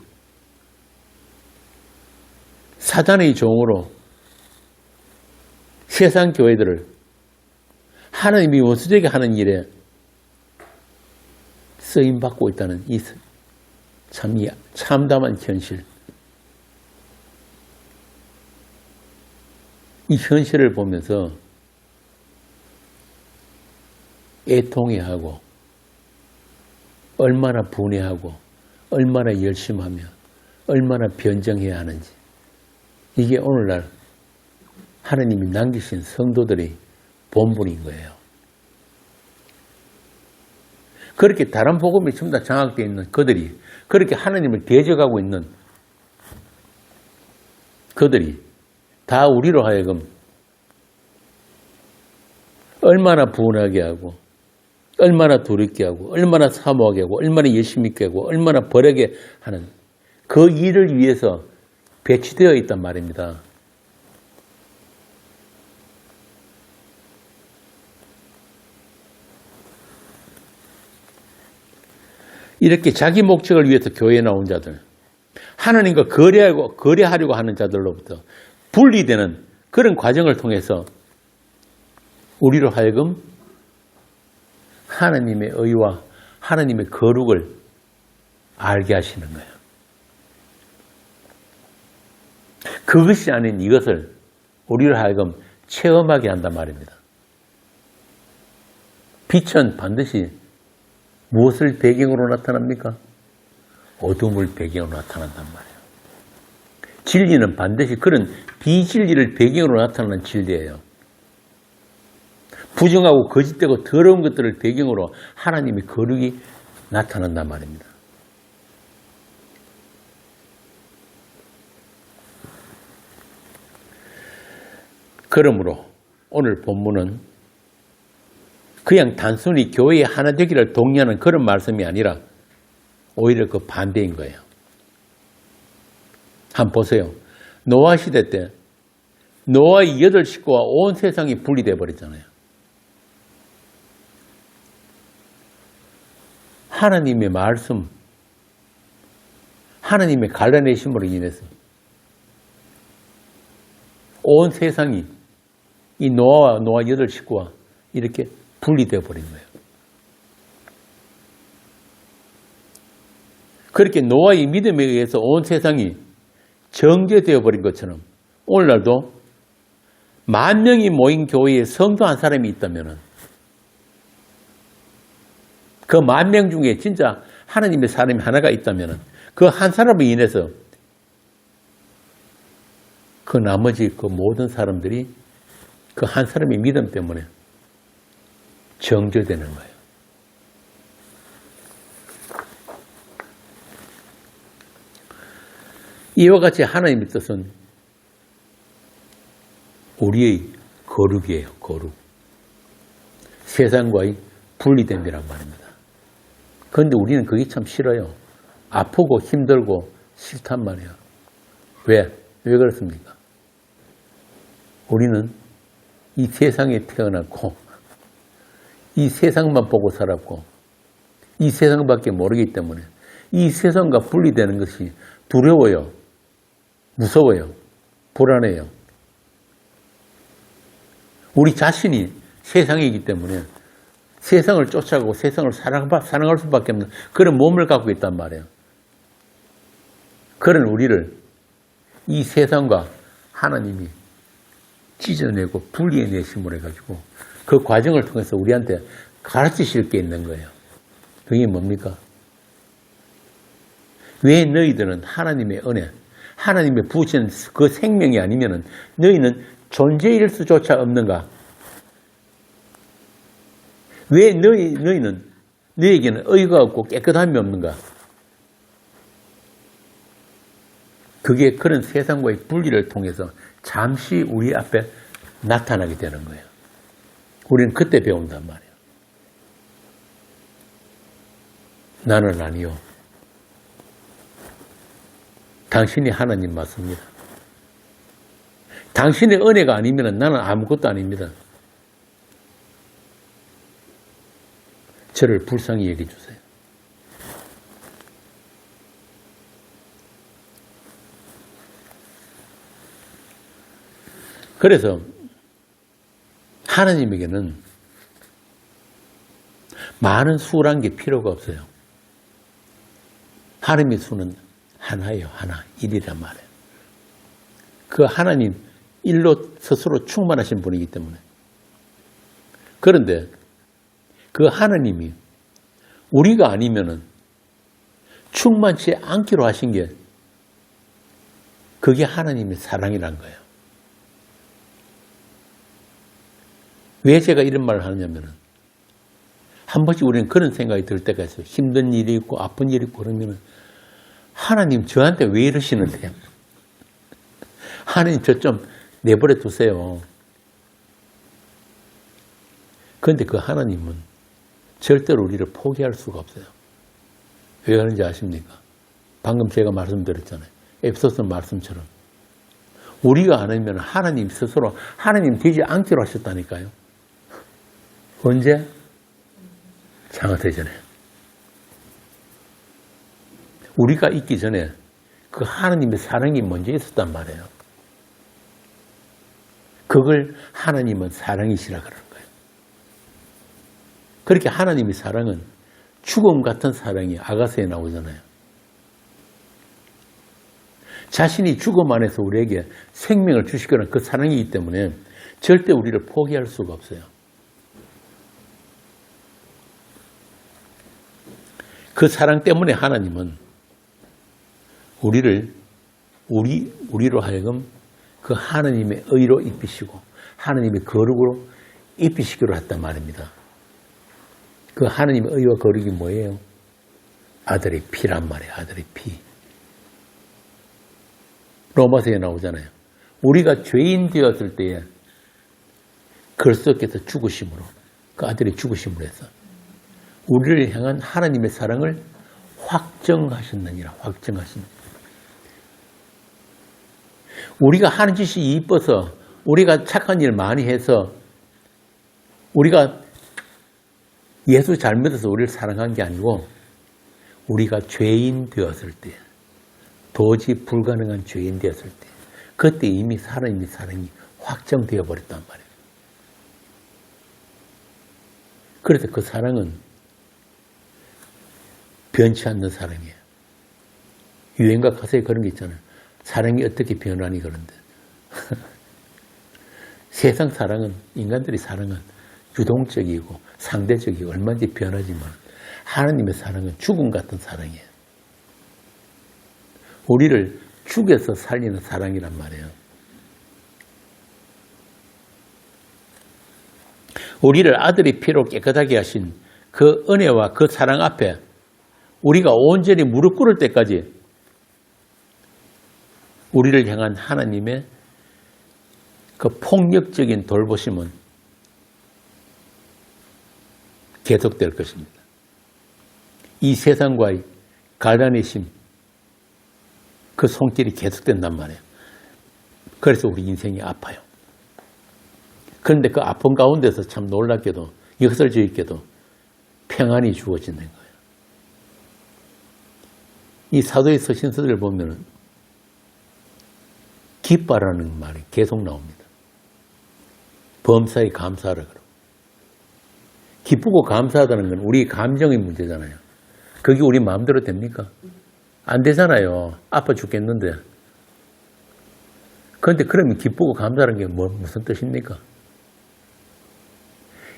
사단의 종으로 세상 교회들을 하나님이 원수되게 하는 일에 쓰임받고 있다는 이 참담한 현실. 이 현실을 보면서 애통해하고 얼마나 분해하고 얼마나 열심하며 얼마나 변정해야 하는지, 이게 오늘날 하나님이 남기신 성도들의 본분인 거예요. 그렇게 다른 복음이 전부 다 장악되어 있는 그들이, 그렇게 하나님을 대적하고 있는 그들이 다 우리로 하여금 얼마나 분하게 하고 얼마나 두렵게 하고 얼마나 사모하게 하고 얼마나 열심히 있게 하고 얼마나 버리게 하는 그 일을 위해서 배치되어 있단 말입니다. 이렇게 자기 목적을 위해서 교회에 나온 자들, 하나님과 거래하려고 하는 자들로부터 분리되는 그런 과정을 통해서 우리로 하여금 하나님의 의와 하나님의 거룩을 알게 하시는 거예요. 그것이 아닌 이것을 우리로 하여금 체험하게 한단 말입니다. 빛은 반드시 무엇을 배경으로 나타납니까? 어둠을 배경으로 나타난단 말이에요. 진리는 반드시 그런 비진리를 배경으로 나타나는 진리예요. 부정하고 거짓되고 더러운 것들을 배경으로 하나님의 거룩이 나타난단 말입니다. 그러므로 오늘 본문은 그냥 단순히 교회의 하나 되기를 독려하는 그런 말씀이 아니라 오히려 그 반대인 거예요. 한번 보세요. 노아 시대 때 노아의 8 식구와 온 세상이 분리되어 버렸잖아요. 하나님의 말씀, 하나님의 갈라내심으로 인해서 온 세상이 이 노아 8 식구와 이렇게 분리되어 버린 거예요. 그렇게 노아의 믿음에 의해서 온 세상이 정죄되어 버린 것처럼 오늘날도 10,000명이 모인 교회에 성도 한 사람이 있다면 그 10,000명 중에 진짜 하나님의 사람이 하나가 있다면 그 한 사람으로 인해서 그 나머지 그 모든 사람들이 그 한 사람의 믿음 때문에 정죄되는 거예요. 이와 같이 하나님의 뜻은 우리의 거룩이에요. 거룩. 세상과의 분리됨이란 말입니다. 그런데 우리는 그게 참 싫어요. 아프고 힘들고 싫단 말이에요. 왜? 왜 그렇습니까? 우리는 이 세상에 태어났고 이 세상만 보고 살았고 이 세상밖에 모르기 때문에 이 세상과 분리되는 것이 두려워요. 무서워요. 불안해요. 우리 자신이 세상이기 때문에 세상을 쫓아가고 세상을 사랑할 수밖에 없는 그런 몸을 갖고 있단 말이에요. 그런 우리를 이 세상과 하나님이 찢어내고 분리해내심을 해가지고 그 과정을 통해서 우리한테 가르치실 게 있는 거예요. 그게 뭡니까? 왜 너희들은 하나님의 은혜, 하나님의 부으신 그 생명이 아니면은 너희는 존재일 수조차 없는가? 왜 너희는 너에게는 의가 없고 깨끗함이 없는가? 그게 그런 세상과의 분리를 통해서 잠시 우리 앞에 나타나게 되는 거예요. 우리는 그때 배운단 말이에요. 나는 아니요. 당신이 하나님 맞습니다. 당신의 은혜가 아니면 나는 아무것도 아닙니다. 저를 불쌍히 여겨 주세요. 그래서 하나님에게는 많은 수란 게 필요가 없어요. 하나님의 수는 하나예요. 하나. 일이란 말이에요. 그 하나님 일로 스스로 충만하신 분이기 때문에. 그런데 그 하나님이 우리가 아니면은 충만치 않기로 하신 게 그게 하나님의 사랑이란 거예요. 왜 제가 이런 말을 하느냐면은 한 번씩 우리는 그런 생각이 들 때가 있어요. 힘든 일이 있고 아픈 일이 있고 그러면은 하나님 저한테 왜 이러시는데요? 하나님 저 좀 내버려 두세요. 그런데 그 하나님은 절대로 우리를 포기할 수가 없어요. 왜 그런지 아십니까? 방금 제가 말씀드렸잖아요. 에베소서 말씀처럼. 우리가 아니면 하나님 스스로 하나님 되지 않기로 하셨다니까요. 언제? 장하되기 전에. 우리가 있기 전에 그 하나님의 사랑이 먼저 있었단 말이에요. 그걸 하나님은 사랑이시라 그러는 거예요. 그렇게 하나님의 사랑은 죽음 같은 사랑이 아가서에 나오잖아요. 자신이 죽음 안에서 우리에게 생명을 주시거나 그 사랑이기 때문에 절대 우리를 포기할 수가 없어요. 그 사랑 때문에 하나님은 우리로 하여금 그 하나님의 의로 입히시고 하나님의 거룩으로 입히시기로 했단 말입니다. 그 하나님의 의와 거룩이 뭐예요? 아들의 피란 말이에요. 아들의 피. 로마서에 나오잖아요. 우리가 죄인 되었을 때에 그리스도께서 죽으심으로 그 아들의 죽으심으로 해서 우리를 향한 하나님의 사랑을 확정하셨느니라. 확정하셨느니라. 우리가 하는 짓이 이뻐서 우리가 착한 일 많이 해서 우리가 예수 잘 믿어서 우리를 사랑한 게 아니고 우리가 죄인 되었을 때 도저히 불가능한 죄인 되었을 때 그때 이미 하나님의 사랑이 확정되어 버렸단 말이에요. 그래서 그 사랑은 변치 않는 사랑이에요. 유행과 가사에 그런 게 있잖아요. 사랑이 어떻게 변하니 그런데. 세상 사랑은 인간들의 사랑은 유동적이고 상대적이고 얼마든지 변하지만 하나님의 사랑은 죽음 같은 사랑이에요. 우리를 죽여서 살리는 사랑이란 말이에요. 우리를 아들의 피로 깨끗하게 하신 그 은혜와 그 사랑 앞에 우리가 온전히 무릎 꿇을 때까지 우리를 향한 하나님의 그 폭력적인 돌보심은 계속될 것입니다. 이 세상과의 갈라내심, 그 손길이 계속된단 말이에요. 그래서 우리 인생이 아파요. 그런데 그 아픈 가운데서 참 놀랍게도, 역설적이게도 평안이 주어지는 거예요. 이 사도의 서신서들을 보면 기뻐라는 말이 계속 나옵니다. 범사에 감사하라 그러고. 기쁘고 감사하다는 건 우리 감정의 문제잖아요. 그게 우리 마음대로 됩니까? 안 되잖아요. 아파 죽겠는데. 그런데 그러면 기쁘고 감사하는 게 무슨 뜻입니까?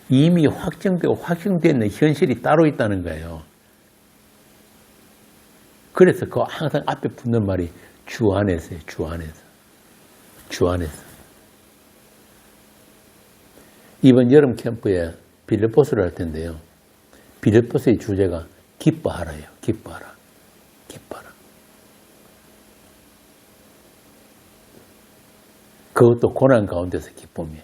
이미 확정되고 확정되어 있는 현실이 따로 있다는 거예요. 그래서 그 항상 앞에 붙는 말이 주 안에서예요. 주 안에서. 주 안에서. 이번 여름 캠프에 빌립보서를 할 텐데요. 빌립보서의 주제가 기뻐하라예요. 기뻐하라. 기뻐하라. 그것도 고난 가운데서 기쁨이에요.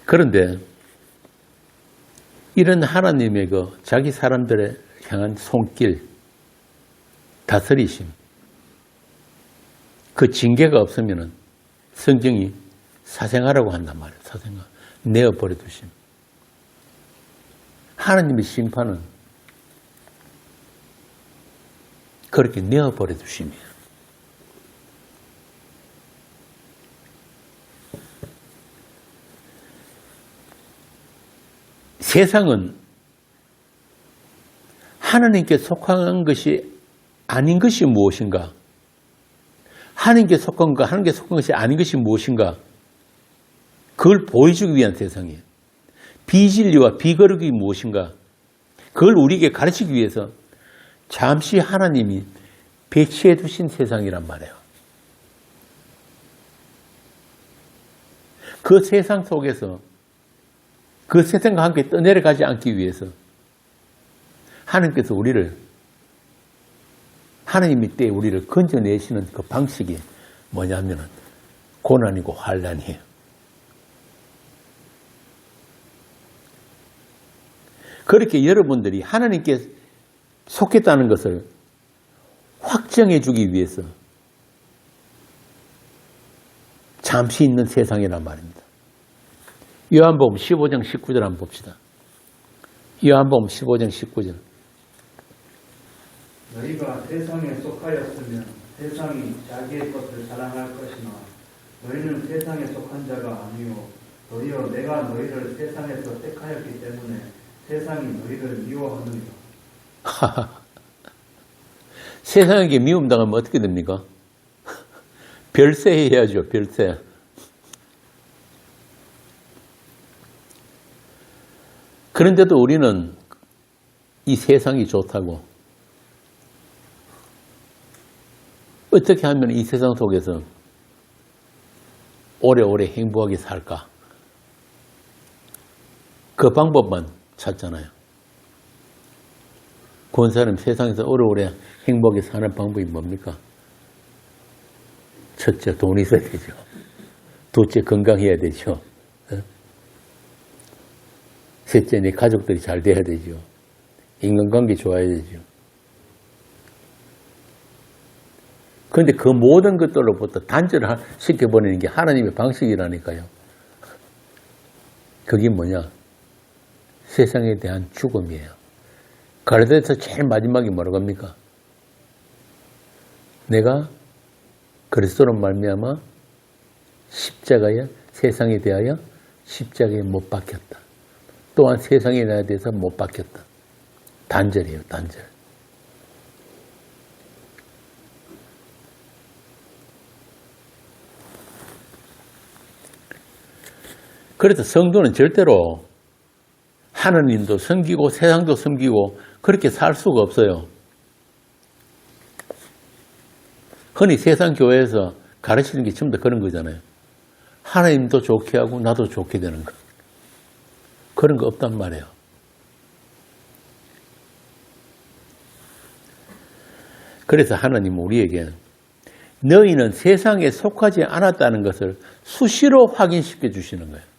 그런데 이런 하나님의 그 자기 사람들을 향한 손길, 다스리심, 그 징계가 없으면은 성경이 사생하라고 한단 말이에요. 사생하. 내어버려 두심. 하나님의 심판은 그렇게 내어버려 두심이에요. 세상은 하나님께 속한 것이 아닌 것이 무엇인가? 하나님께 속한 것, 하나님께 속한 것이 아닌 것이 무엇인가? 그걸 보여주기 위한 세상이에요. 비진리와 비거룩이 무엇인가? 그걸 우리에게 가르치기 위해서 잠시 하나님이 배치해 두신 세상이란 말이에요. 그 세상 속에서 그 세상과 함께 떠내려가지 않기 위해서 하나님께서 하나님 이때 우리를 건져내시는 그 방식이 뭐냐면은 고난이고 환난이에요. 그렇게 여러분들이 하나님께 속했다는 것을 확정해 주기 위해서 잠시 있는 세상이란 말입니다. 요한복음 15장 19절 한번 봅시다. 요한복음 15장 19절. 너희가 세상에 속하였으면 세상이 자기의 것을 자랑할 것이나 너희는 세상에 속한 자가 아니요 도리어 내가 너희를 세상에서 택하였기 때문에 세상이 너희를 미워하느니라. 세상에게 미움당하면 어떻게 됩니까? 별세해야죠. 별세. 그런데도 우리는 이 세상이 좋다고 어떻게 하면 이 세상 속에서 오래오래 행복하게 살까? 그 방법만 찾잖아요. 권사님 세상에서 오래오래 행복하게 사는 방법이 뭡니까? 첫째, 돈이 있어야 되죠. 둘째, 건강해야 되죠. 셋째, 내 가족들이 잘 돼야 되죠. 인간관계 좋아야 되죠. 그런데 그 모든 것들로부터 단절을 시켜버리는 게 하나님의 방식이라니까요. 그게 뭐냐? 세상에 대한 죽음이에요. 가르쳐서 제일 마지막에 뭐라고 합니까? 내가 그리스도로 말미암아 십자가에 세상에 대하여 십자가에 못 박혔다. 또한 세상에 대해서 못 박혔다. 단절이에요. 단절. 그래서 성도는 절대로 하나님도 섬기고 세상도 섬기고 그렇게 살 수가 없어요. 흔히 세상 교회에서 가르치는 게 전부 다 그런 거잖아요. 하나님도 좋게 하고 나도 좋게 되는 거. 그런 거 없단 말이에요. 그래서 하나님은 우리에게 너희는 세상에 속하지 않았다는 것을 수시로 확인시켜 주시는 거예요.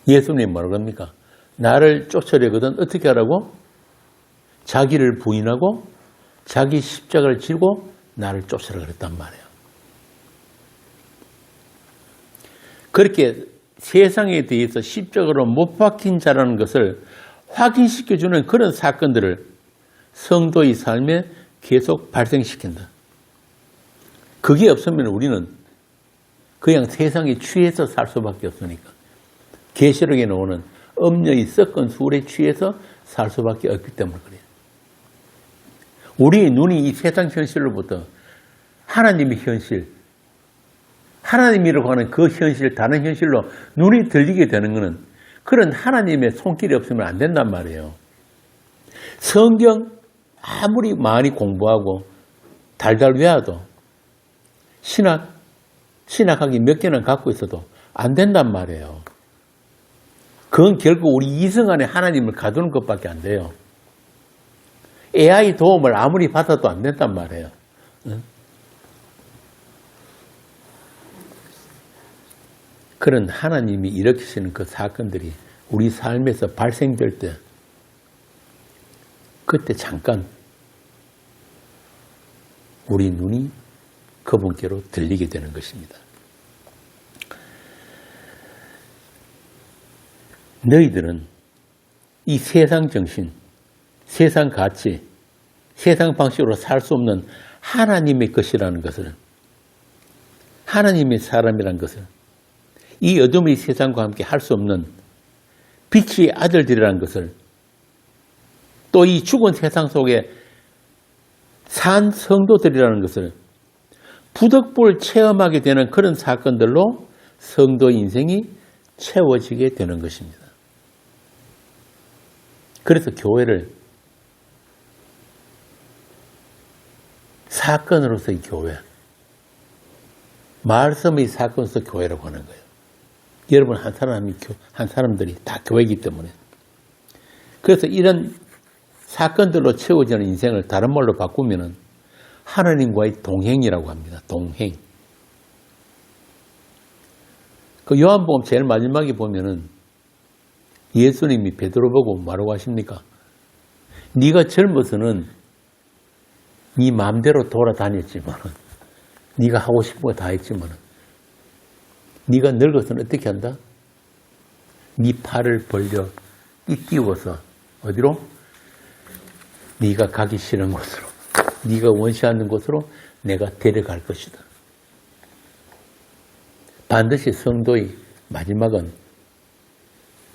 예수님 뭐라고 합니까? 나를 쫓으려거든 어떻게 하라고? 자기를 부인하고 자기 십자가를 지고 나를 쫓으라 그랬단 말이에요. 그렇게 세상에 대해서 십자가로 못 박힌 자라는 것을 확인시켜주는 그런 사건들을 성도의 삶에 계속 발생시킨다. 그게 없으면 우리는 그냥 세상에 취해서 살 수밖에 없으니까. 계시록에 나오는 음녀의 섞은 술에 취해서 살 수밖에 없기 때문에 그래요. 우리의 눈이 이 세상 현실로부터 하나님의 현실, 하나님이라고 하는 그 현실, 다른 현실로 눈이 들리게 되는 것은 그런 하나님의 손길이 없으면 안 된단 말이에요. 성경 아무리 많이 공부하고 달달 외워도 신학학위 몇 개는 갖고 있어도 안 된단 말이에요. 그건 결국 우리 이성 안에 하나님을 가두는 것밖에 안 돼요. AI 도움을 아무리 받아도 안 된단 말이에요. 응? 그런 하나님이 일으키시는 그 사건들이 우리 삶에서 발생될 때 그때 잠깐 우리 눈이 그분께로 들리게 되는 것입니다. 너희들은 이 세상 정신, 세상 가치, 세상 방식으로 살 수 없는 하나님의 것이라는 것을, 하나님의 사람이라는 것을, 이 어둠의 세상과 함께 할 수 없는 빛의 아들들이라는 것을, 또 이 죽은 세상 속에 산 성도들이라는 것을 부득불 체험하게 되는 그런 사건들로 성도 인생이 채워지게 되는 것입니다. 그래서 교회를 사건으로서의 교회, 말씀의 사건으로서 교회라고 하는 거예요. 여러분 한 사람들이 다 교회이기 때문에. 그래서 이런 사건들로 채워지는 인생을 다른 말로 바꾸면은 하나님과의 동행이라고 합니다. 동행. 그 요한복음 제일 마지막에 보면은 예수님이 베드로 보고 뭐라고 하십니까? 네가 젊어서는 네 마음대로 돌아다녔지만은, 네가 하고 싶은 거 다 했지만은, 네가 늙어서는 어떻게 한다? 네 팔을 벌려 띄워서 어디로? 네가 가기 싫은 곳으로, 네가 원치 않는 곳으로 내가 데려갈 것이다. 반드시 성도의 마지막은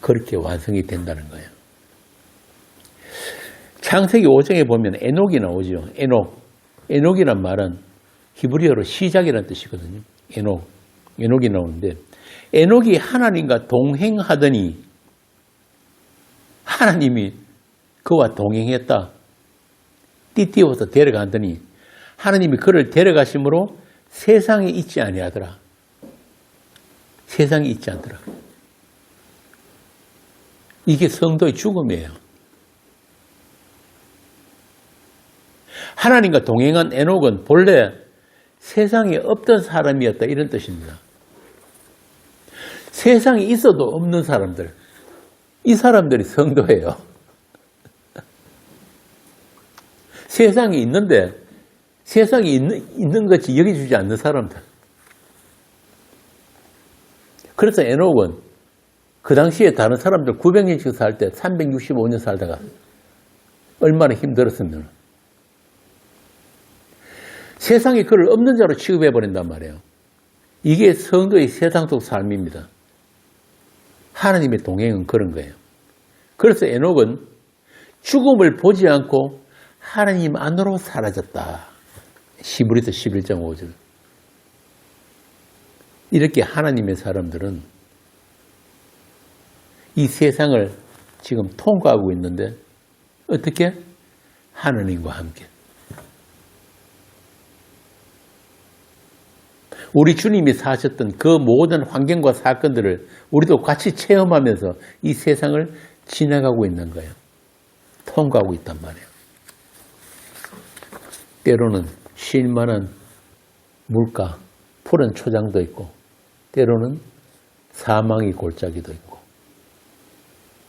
그렇게 완성이 된다는 거예요. 창세기 5장에 보면 에녹이 나오죠. 에녹이란 말은 히브리어로 시작이라는 뜻이거든요. 에녹이 나오는데, 에녹이 하나님과 동행하더니 하나님이 그와 동행했다. 띠띠워서 데려가더니 하나님이 그를 데려가심으로 세상에 있지 아니하더라. 세상에 있지 않더라. 이게 성도의 죽음이에요. 하나님과 동행한 에녹은 본래 세상에 없던 사람이었다, 이런 뜻입니다. 세상에 있어도 없는 사람들, 이 사람들이 성도예요. 세상에 있는데 세상에 있는 것이 여겨주지 않는 사람들. 그래서 에녹은 그 당시에 다른 사람들 900년씩 살 때 365년 살다가 얼마나 힘들었으면 세상에 그를 없는 자로 취급해버린단 말이에요. 이게 성도의 세상 속 삶입니다. 하나님의 동행은 그런 거예요. 그래서 에녹은 죽음을 보지 않고 하나님 안으로 사라졌다. 히브리서 11장 5절. 이렇게 하나님의 사람들은 이 세상을 지금 통과하고 있는데 어떻게? 하나님과 함께. 우리 주님이 사셨던 그 모든 환경과 사건들을 우리도 같이 체험하면서 이 세상을 지나가고 있는 거예요. 통과하고 있단 말이에요. 때로는 쉴만한 물가, 푸른 초장도 있고, 때로는 사망의 골짜기도 있고,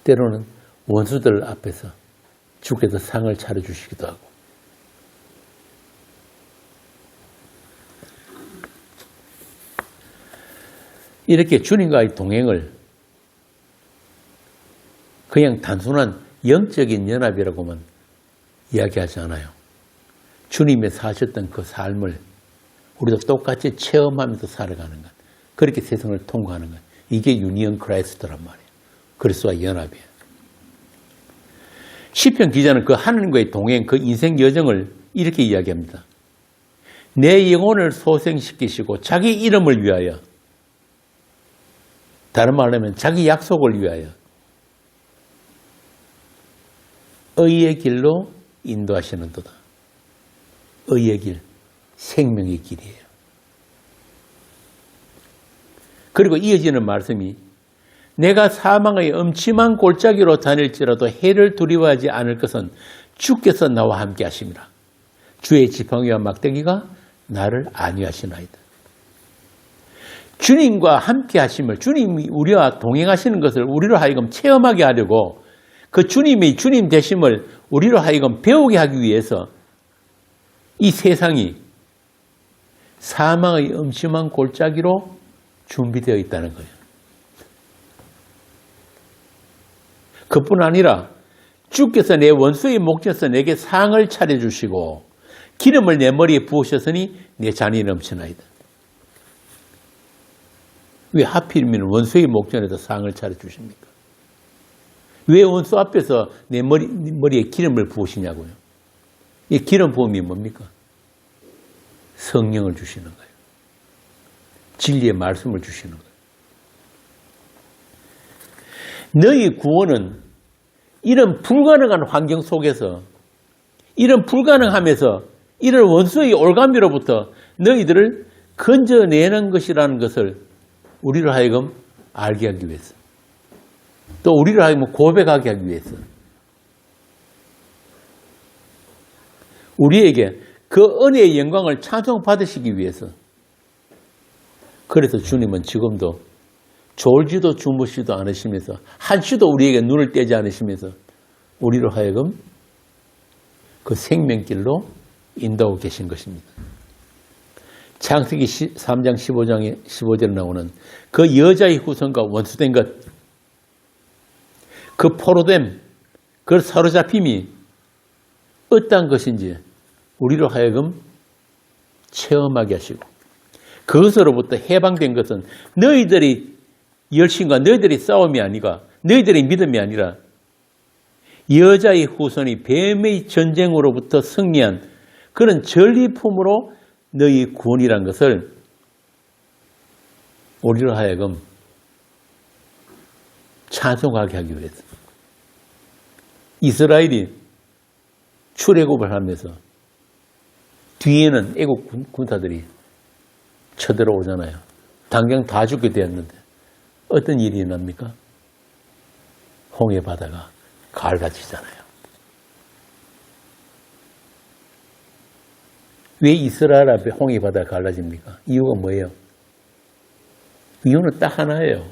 때로는 원수들 앞에서 주께서 상을 차려주시기도 하고 이렇게 주님과의 동행을 그냥 단순한 영적인 연합이라고만 이야기하지 않아요. 주님이 사셨던 그 삶을 우리도 똑같이 체험하면서 살아가는 것. 그렇게 세상을 통과하는 것. 이게 유니언 크라이스트란 말이에요. 그리스도와 연합이에요. 시편 기자는 그 하나님과의 동행, 그 인생 여정을 이렇게 이야기합니다. 내 영혼을 소생시키시고 자기 이름을 위하여, 다른 말로 하면 자기 약속을 위하여 의의 길로 인도하시는도다. 의의 길, 생명의 길이에요. 그리고 이어지는 말씀이 내가 사망의 음침한 골짜기로 다닐지라도 해를 두려워하지 않을 것은 주께서 나와 함께 하심이라. 주의 지팡이와 막대기가 나를 안위하시나이다. 주님과 함께 하심을, 주님이 우리와 동행하시는 것을 우리로 하여금 체험하게 하려고 그 주님이 주님 되심을 우리로 하여금 배우게 하기 위해서 이 세상이 사망의 음침한 골짜기로 준비되어 있다는 거예요. 그뿐 아니라 주께서 내 원수의 목전에서 내게 상을 차려주시고 기름을 내 머리에 부으셨으니 내 잔이 넘치나이다. 왜 하필이면 원수의 목전에서 상을 차려주십니까? 왜 원수 앞에서 내 머리에 기름을 부으시냐고요? 이 기름 부음이 뭡니까? 성령을 주시는 거예요. 진리의 말씀을 주시는 거예요. 너희 구원은 이런 불가능한 환경 속에서, 이런 불가능함에서, 이런 원수의 올가미로부터 너희들을 건져내는 것이라는 것을 우리를 하여금 알게 하기 위해서, 또 우리를 하여금 고백하게 하기 위해서, 우리에게 그 은혜의 영광을 찬송받으시기 위해서. 그래서 주님은 지금도 졸지도 주무시도 않으시면서 한시도 우리에게 눈을 떼지 않으시면서 우리로 하여금 그 생명길로 인도하고 계신 것입니다. 창세기 3장 15절에 나오는 그 여자의 후손과 원수된 것, 그 포로됨, 그 사로잡힘이 어떠한 것인지 우리로 하여금 체험하게 하시고, 그것으로부터 해방된 것은 너희들이 열심과 너희들이 싸움이 아니라, 너희들의 믿음이 아니라 여자의 후손이 뱀의 전쟁으로부터 승리한 그런 전리품으로 너희 구원이란 것을 우리로 하여금 찬송하게 하기 위해서. 이스라엘이 출애굽을 하면서 뒤에는 애국 군사들이 쳐들어오잖아요. 당장 다 죽게 되었는데 어떤 일이 일어납니까? 홍해 바다가 갈라지잖아요. 왜 이스라엘 앞에 홍해 바다가 갈라집니까? 이유가 뭐예요? 이유는 딱 하나예요.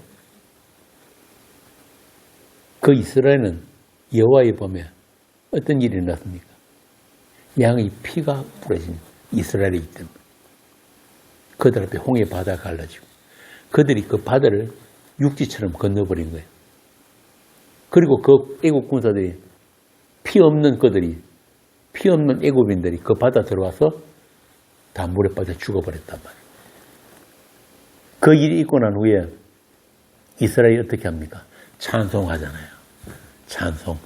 그 이스라엘은 여호와의 범에 어떤 일이 일어났습니까? 양의 피가 뿌려진 이스라엘이기 때문에 그들 앞에 홍해 바다가 갈라지고 그들이 그 바다를 육지처럼 건너버린 거예요. 그리고 그 애국 군사들이 피 없는 애국인들이 그 바다 들어와서 다 물에 빠져 죽어버렸단 말이에요. 그 일이 있고 난 후에 이스라엘이 어떻게 합니까? 찬송하잖아요. 찬송.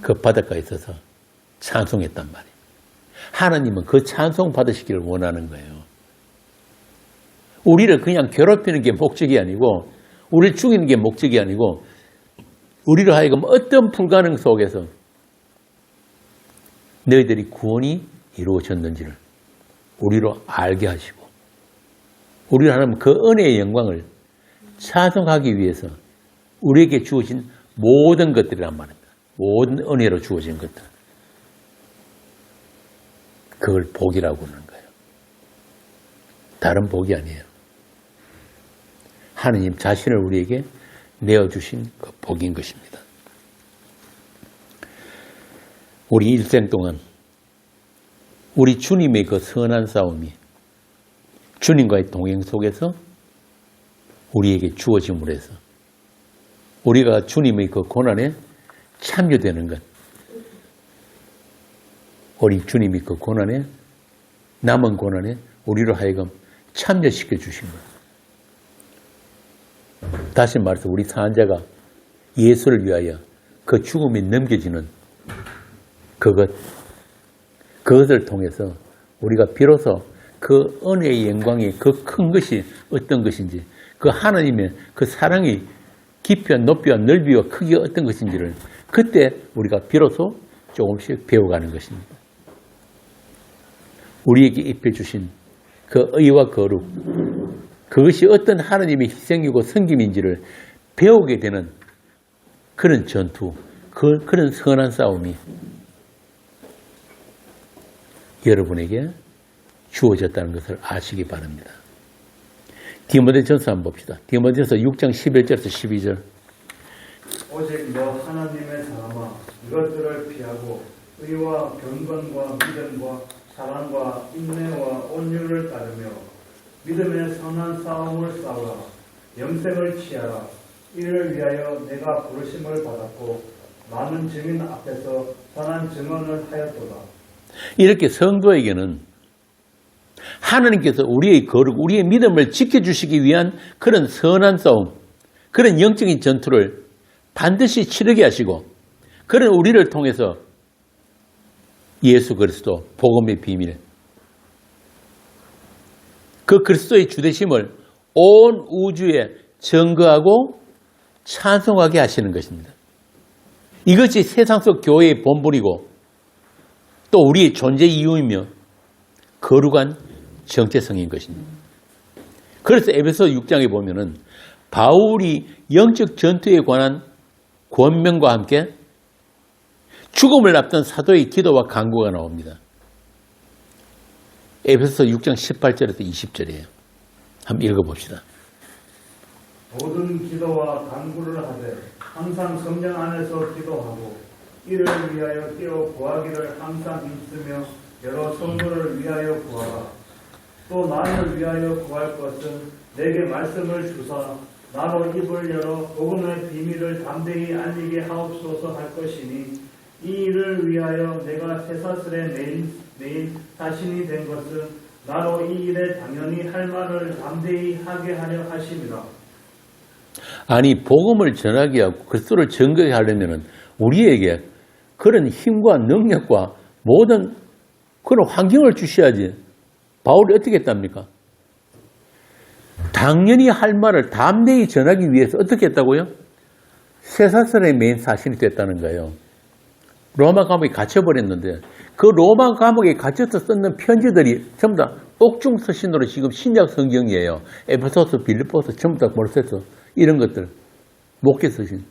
그 바닷가에 있어서 찬송했단 말이에요. 하나님은 그 찬송 받으시기를 원하는 거예요. 우리를 그냥 괴롭히는 게 목적이 아니고, 우리를 죽이는 게 목적이 아니고, 우리를 하여금 어떤 불가능 속에서 너희들이 구원이 이루어졌는지를 우리로 알게 하시고, 우리를 하나님 그 은혜의 영광을 찬송하기 위해서 우리에게 주어진 모든 것들이란 말입니다. 모든 은혜로 주어진 것들. 그걸 복이라고 하는 거예요. 다른 복이 아니에요. 하느님 자신을 우리에게 내어주신 그 복인 것입니다. 우리 일생 동안 우리 주님의 그 선한 싸움이 주님과의 동행 속에서 우리에게 주어짐으로 해서 우리가 주님의 그 고난에 참여되는 것, 우리 주님이 그 고난에, 남은 고난에 우리로 하여금 참여시켜 주신 것. 다시 말해서 우리 사한자가 예수를 위하여 그 죽음이 넘겨지는 그것을 통해서 우리가 비로소 그 은혜의 영광이 그 큰 것이 어떤 것인지, 그 하나님의 그 사랑이 깊이와 높이와 넓이와 크기가 어떤 것인지를 그때 우리가 비로소 조금씩 배워가는 것입니다. 우리에게 입혀주신 그 의와 거룩, 그것이 어떤 하나님의 희생이고 섬김인지를 배우게 되는 그런 전투, 그런 선한 싸움이 여러분에게 주어졌다는 것을 아시기 바랍니다. 디모데전서 한번 봅시다. 디모데전서 6장 11절에서 12절. 오직 너 하나님의 사람아 이것들을 피하고 의와 경건과 믿음과 사랑과 인내와 온유를 따르며 믿음의 선한 싸움을 싸우라. 영생을 취하라. 이를 위하여 내가 부르심을 받았고 많은 증인 앞에서 선한 증언을 하였도다. 이렇게 성도에게는 하나님께서 우리의 거룩, 우리의 믿음을 지켜주시기 위한 그런 선한 싸움, 그런 영적인 전투를 반드시 치르게 하시고, 그런 우리를 통해서 예수 그리스도 복음의 비밀, 그 그리스도의 주되심을 온 우주에 증거하고 찬송하게 하시는 것입니다. 이것이 세상 속 교회의 본분이고 또 우리의 존재 이유이며 거룩한 정체성인 것입니다. 그래서 에베소 6장에 보면은 바울이 영적 전투에 관한 권면과 함께 죽음을 앞둔 사도의 기도와 간구가 나옵니다. 에베소 6장 18절에서 20절이에요. 한번 읽어봅시다. 모든 기도와 간구를 하되 항상 성령 안에서 기도하고 이를 위하여 뛰어 구하기를 항상 힘쓰며 여러 성도를 위하여 구하라. 또 나를 위하여 구할 것은 내게 말씀을 주사 나로 입을 열어 복음의 비밀을 담대히 알리게 하옵소서 할 것이니 이 일을 위하여 내가 쇠사슬의 메인 자신이 된 것은 나로 이 일에 당연히 할 말을 담대히 하게 하려 하심이라. 아니 복음을 전하게 하고 그리스도를 증거하게 하려면 우리에게 그런 힘과 능력과 모든 그런 환경을 주셔야지. 바울이 어떻게 했답니까? 당연히 할 말을 담대히 전하기 위해서 어떻게 했다고요? 쇠사슬의 메인 사신이 됐다는 거예요. 로마 감옥에 갇혀버렸는데 그 로마 감옥에 갇혀서 썼는 편지들이 전부 다 옥중 서신으로 지금 신약 성경이에요. 에베소서, 빌립보서, 전부 다 골로새서 이런 것들 목회 서신.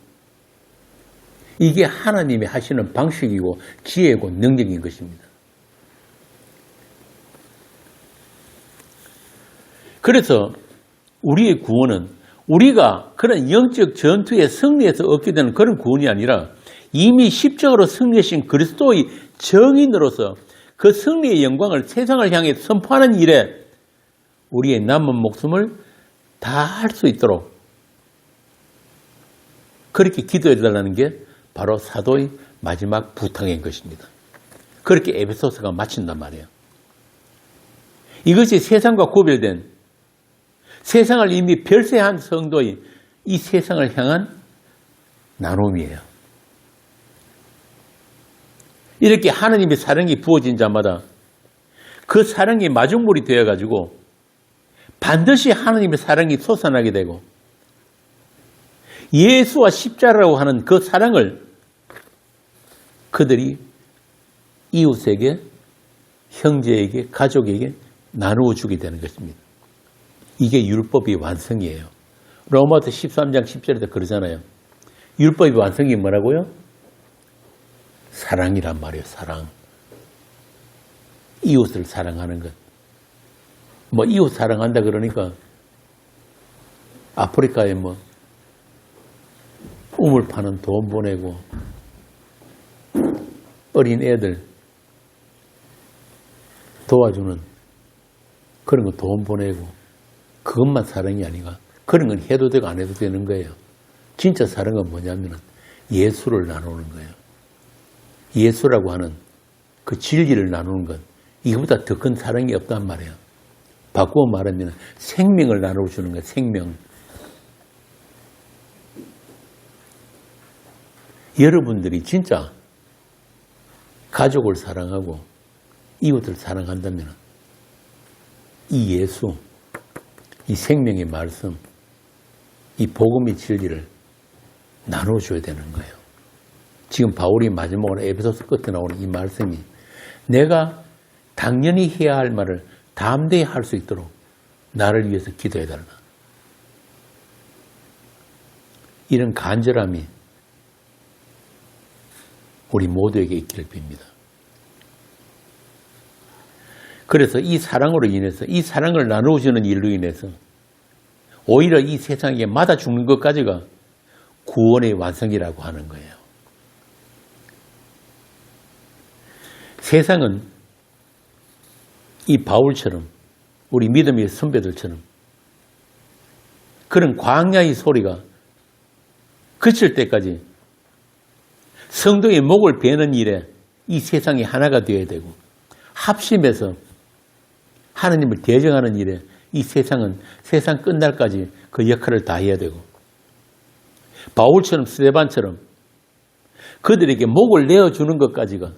이게 하나님이 하시는 방식이고 지혜고 능력인 것입니다. 그래서 우리의 구원은 우리가 그런 영적 전투의 승리에서 얻게 되는 그런 구원이 아니라 이미 십자가로 승리하신 그리스도의 정인으로서 그 승리의 영광을 세상을 향해 선포하는 일에 우리의 남은 목숨을 다 할 수 있도록 그렇게 기도해달라는 게 바로 사도의 마지막 부탁인 것입니다. 그렇게 에베소서가 마친단 말이에요. 이것이 세상과 구별된 세상을 이미 별세한 성도의 이 세상을 향한 나눔이에요. 이렇게 하나님의 사랑이 부어진 자마다 그 사랑이 마중물이 되어가지고 반드시 하나님의 사랑이 솟아나게 되고 예수와 십자가라고 하는 그 사랑을 그들이 이웃에게, 형제에게, 가족에게 나누어 주게 되는 것입니다. 이게 율법의 완성이에요. 로마서 13장 10절에도 그러잖아요. 율법의 완성이 뭐라고요? 사랑이란 말이에요. 사랑. 이웃을 사랑하는 것. 뭐 이웃 사랑한다 그러니까 아프리카에 우물 파는 돈 보내고, 어린 애들 도와주는 그런 거 돈 보내고, 그것만 사랑이 아니가. 그런 건 해도 되고 안 해도 되는 거예요. 진짜 사랑은 뭐냐면은 예수를 나누는 거예요. 예수라고 하는 그 진리를 나누는 건 이거보다 더 큰 사랑이 없단 말이에요. 바꾸어 말하면 생명을 나눠주는 거예요. 생명. 여러분들이 진짜 가족을 사랑하고 이웃을 사랑한다면 이 예수, 이 생명의 말씀, 이 복음의 진리를 나눠줘야 되는 거예요. 지금 바울이 마지막으로 에베소서 끝에 나오는 이 말씀이 내가 당연히 해야 할 말을 담대히 할 수 있도록 나를 위해서 기도해달라. 이런 간절함이 우리 모두에게 있기를 빕니다. 그래서 이 사랑으로 인해서, 이 사랑을 나누어주는 일로 인해서 오히려 이 세상에 맞아 죽는 것까지가 구원의 완성이라고 하는 거예요. 세상은 이 바울처럼 우리 믿음의 선배들처럼 그런 광야의 소리가 그칠 때까지 성도의 목을 베는 일에 이 세상이 하나가 되어야 되고 합심해서 하나님을 대적하는 일에 이 세상은 세상 끝날까지 그 역할을 다 해야 되고 바울처럼 스데반처럼 그들에게 목을 내어주는 것까지가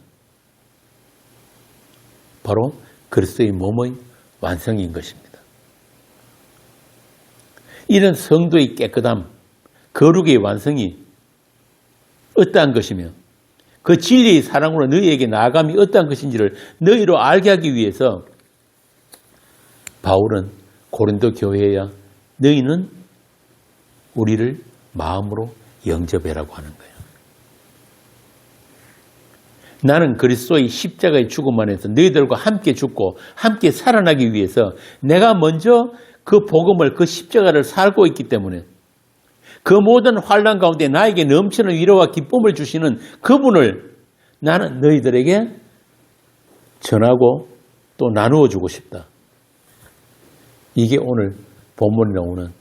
바로 그리스도의 몸의 완성인 것입니다. 이런 성도의 깨끗함, 거룩의 완성이 어떠한 것이며 그 진리의 사랑으로 너희에게 나아감이 어떠한 것인지를 너희로 알게 하기 위해서 바울은 고린도 교회야 너희는 우리를 마음으로 영접해라고 하는 거예요. 나는 그리스도의 십자가의 죽음 안에서 너희들과 함께 죽고 함께 살아나기 위해서 내가 먼저 그 복음을 그 십자가를 살고 있기 때문에 그 모든 환난 가운데 나에게 넘치는 위로와 기쁨을 주시는 그분을 나는 너희들에게 전하고 또 나누어 주고 싶다. 이게 오늘 본문에 나오는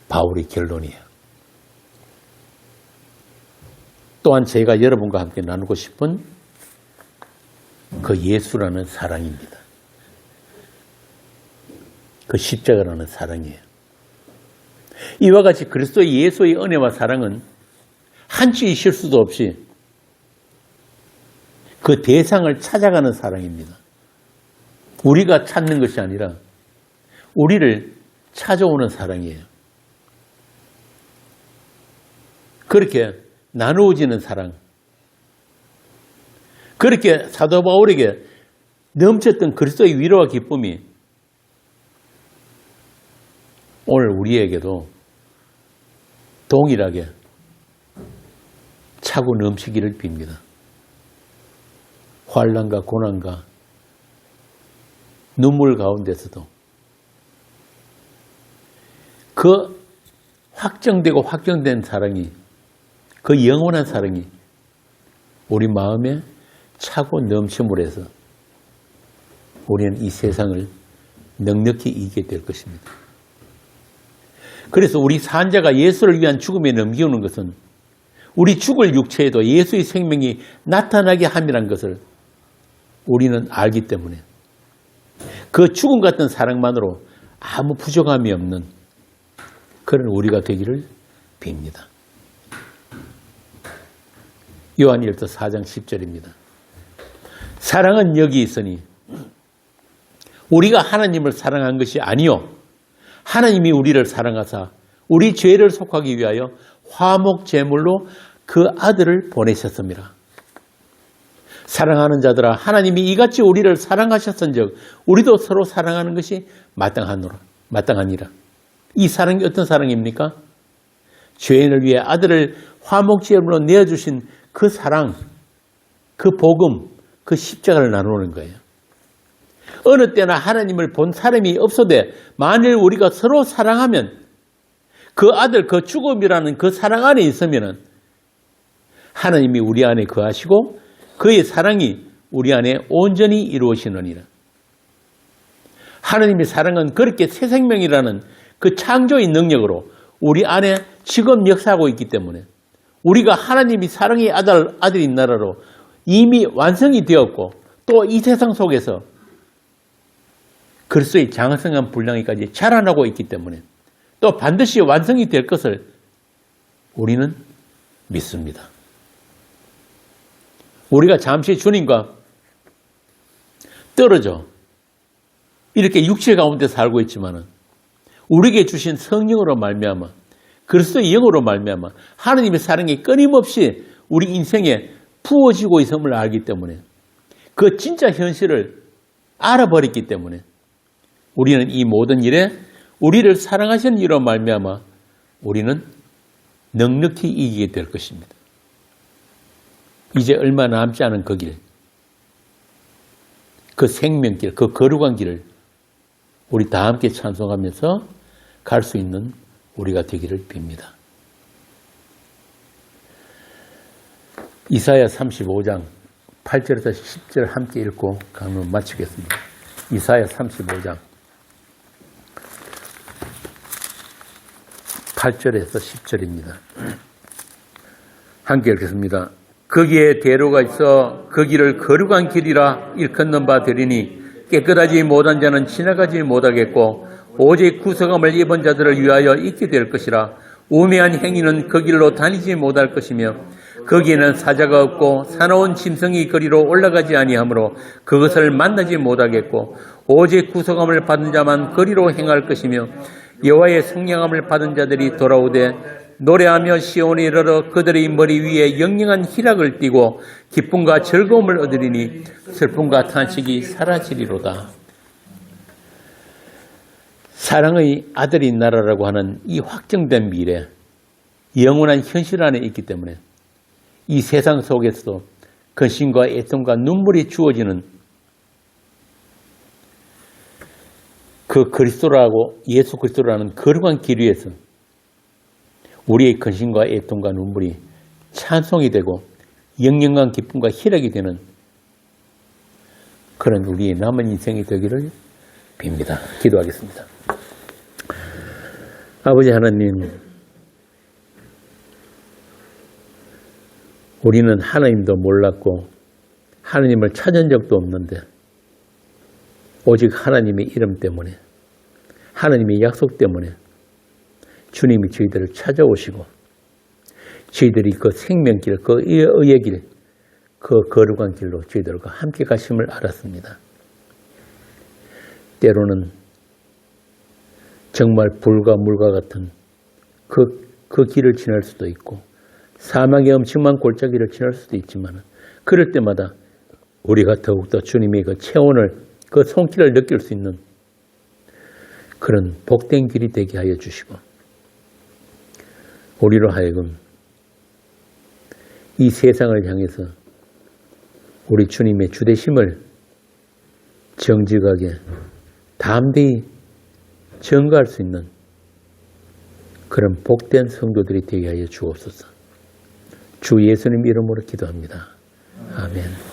바울의 결론이에요. 또한 제가 여러분과 함께 나누고 싶은 그 예수라는 사랑입니다. 그 십자가라는 사랑이에요. 이와 같이 그리스도의 예수의 은혜와 사랑은 한치의 실수도 없이 그 대상을 찾아가는 사랑입니다. 우리가 찾는 것이 아니라 우리를 찾아오는 사랑이에요. 그렇게 나누어지는 사랑. 그렇게 사도 바울에게 넘쳤던 그리스도의 위로와 기쁨이 오늘 우리에게도 동일하게 차고 넘치기를 빕니다. 환난과 고난과 눈물 가운데서도 그 확정되고 확정된 사랑이 그 영원한 사랑이 우리 마음에 차고 넘침으로 해서 우리는 이 세상을 넉넉히 이기게 될 것입니다. 그래서 우리 산자가 예수를 위한 죽음에 넘기우는 것은 우리 죽을 육체에도 예수의 생명이 나타나게 함이란 것을 우리는 알기 때문에 그 죽음 같은 사랑만으로 아무 부족함이 없는 그런 우리가 되기를 빕니다. 요한일서 4장 10절입니다. 사랑은 여기 있으니 우리가 하나님을 사랑한 것이 아니요 하나님이 우리를 사랑하사 우리 죄를 속하기 위하여 화목 제물로 그 아들을 보내셨습니다. 사랑하는 자들아 하나님이 이같이 우리를 사랑하셨은즉 우리도 서로 사랑하는 것이 마땅하니라. 이 사랑이 어떤 사랑입니까? 죄인을 위해 아들을 화목 제물로 내어주신 그 사랑, 그 복음, 그 십자가를 나누는 거예요. 어느 때나 하나님을 본 사람이 없어도 만일 우리가 서로 사랑하면 그 아들 그 죽음이라는 그 사랑 안에 있으면 하나님이 우리 안에 거하시고 그의 사랑이 우리 안에 온전히 이루어지느니라. 하나님의 사랑은 그렇게 새 생명이라는 그 창조의 능력으로 우리 안에 지금 역사하고 있기 때문에 우리가 하나님이 사랑의 아들인 나라로 이미 완성이 되었고 또 이 세상 속에서 그리스도의 장성한 분량이까지 자라나고 있기 때문에 또 반드시 완성이 될 것을 우리는 믿습니다. 우리가 잠시 주님과 떨어져 이렇게 육체 가운데 살고 있지만은 우리에게 주신 성령으로 말미암아 그리스도의 영으로 말미암아 하나님의 사랑이 끊임없이 우리 인생에 부어지고 있음을 알기 때문에 그 진짜 현실을 알아버렸기 때문에 우리는 이 모든 일에 우리를 사랑하시는 이로 말미암아 우리는 넉넉히 이기게 될 것입니다. 이제 얼마 남지 않은 그 길, 그 생명길, 그 거룩한 길을 우리 다 함께 찬송하면서 갈 수 있는 우리가 되기를 빕니다. 이사야 35장 8절에서 10절 함께 읽고 강론 마치겠습니다. 이사야 35장 8절에서 10절입니다. 함께 읽겠습니다. 거기에 대로가 있어 그 길을 거룩한 길이라 일컫는 바 되리니 깨끗하지 못한 자는 지나가지 못하겠고 오직 구속함을 입은 자들을 위하여 있게 될 것이라. 우매한 행위는 그 길로 다니지 못할 것이며 거기에는 사자가 없고 사나운 짐승이 거리로 올라가지 아니하므로 그것을 만나지 못하겠고 오직 구속함을 받은 자만 거리로 행할 것이며 여호와의 성령함을 받은 자들이 돌아오되 노래하며 시온에 이르러 그들의 머리 위에 영영한 희락을 띠고 기쁨과 즐거움을 얻으리니 슬픔과 탄식이 사라지리로다. 사랑의 아들인 나라라고 하는 이 확정된 미래, 영원한 현실 안에 있기 때문에 이 세상 속에서도 근심과 애통과 눈물이 주어지는 그 그리스도라고 예수 그리스도라는 거룩한 길 위에서 우리의 근심과 애통과 눈물이 찬송이 되고 영영한 기쁨과 희락이 되는 그런 우리의 남은 인생이 되기를 빕니다. 기도하겠습니다. 아버지 하나님, 우리는 하나님도 몰랐고 하나님을 찾은 적도 없는데 오직 하나님의 이름 때문에 하나님의 약속 때문에 주님이 저희들을 찾아오시고 저희들이 그 생명길, 그 의의 길, 그 거룩한 길로 저희들과 함께 가심을 알았습니다. 때로는 정말 불과 물과 같은 그 길을 지날 수도 있고 사망의 엄청난 골짜기를 지날 수도 있지만 그럴 때마다 우리가 더욱더 주님의 그 체온을, 그 손길을 느낄 수 있는 그런 복된 길이 되게 하여 주시고 우리로 하여금 이 세상을 향해서 우리 주님의 주되심을 정직하게 담대히 증거할 수 있는 그런 복된 성도들이 되게 하여 주옵소서. 주 예수님 이름으로 기도합니다. 아멘.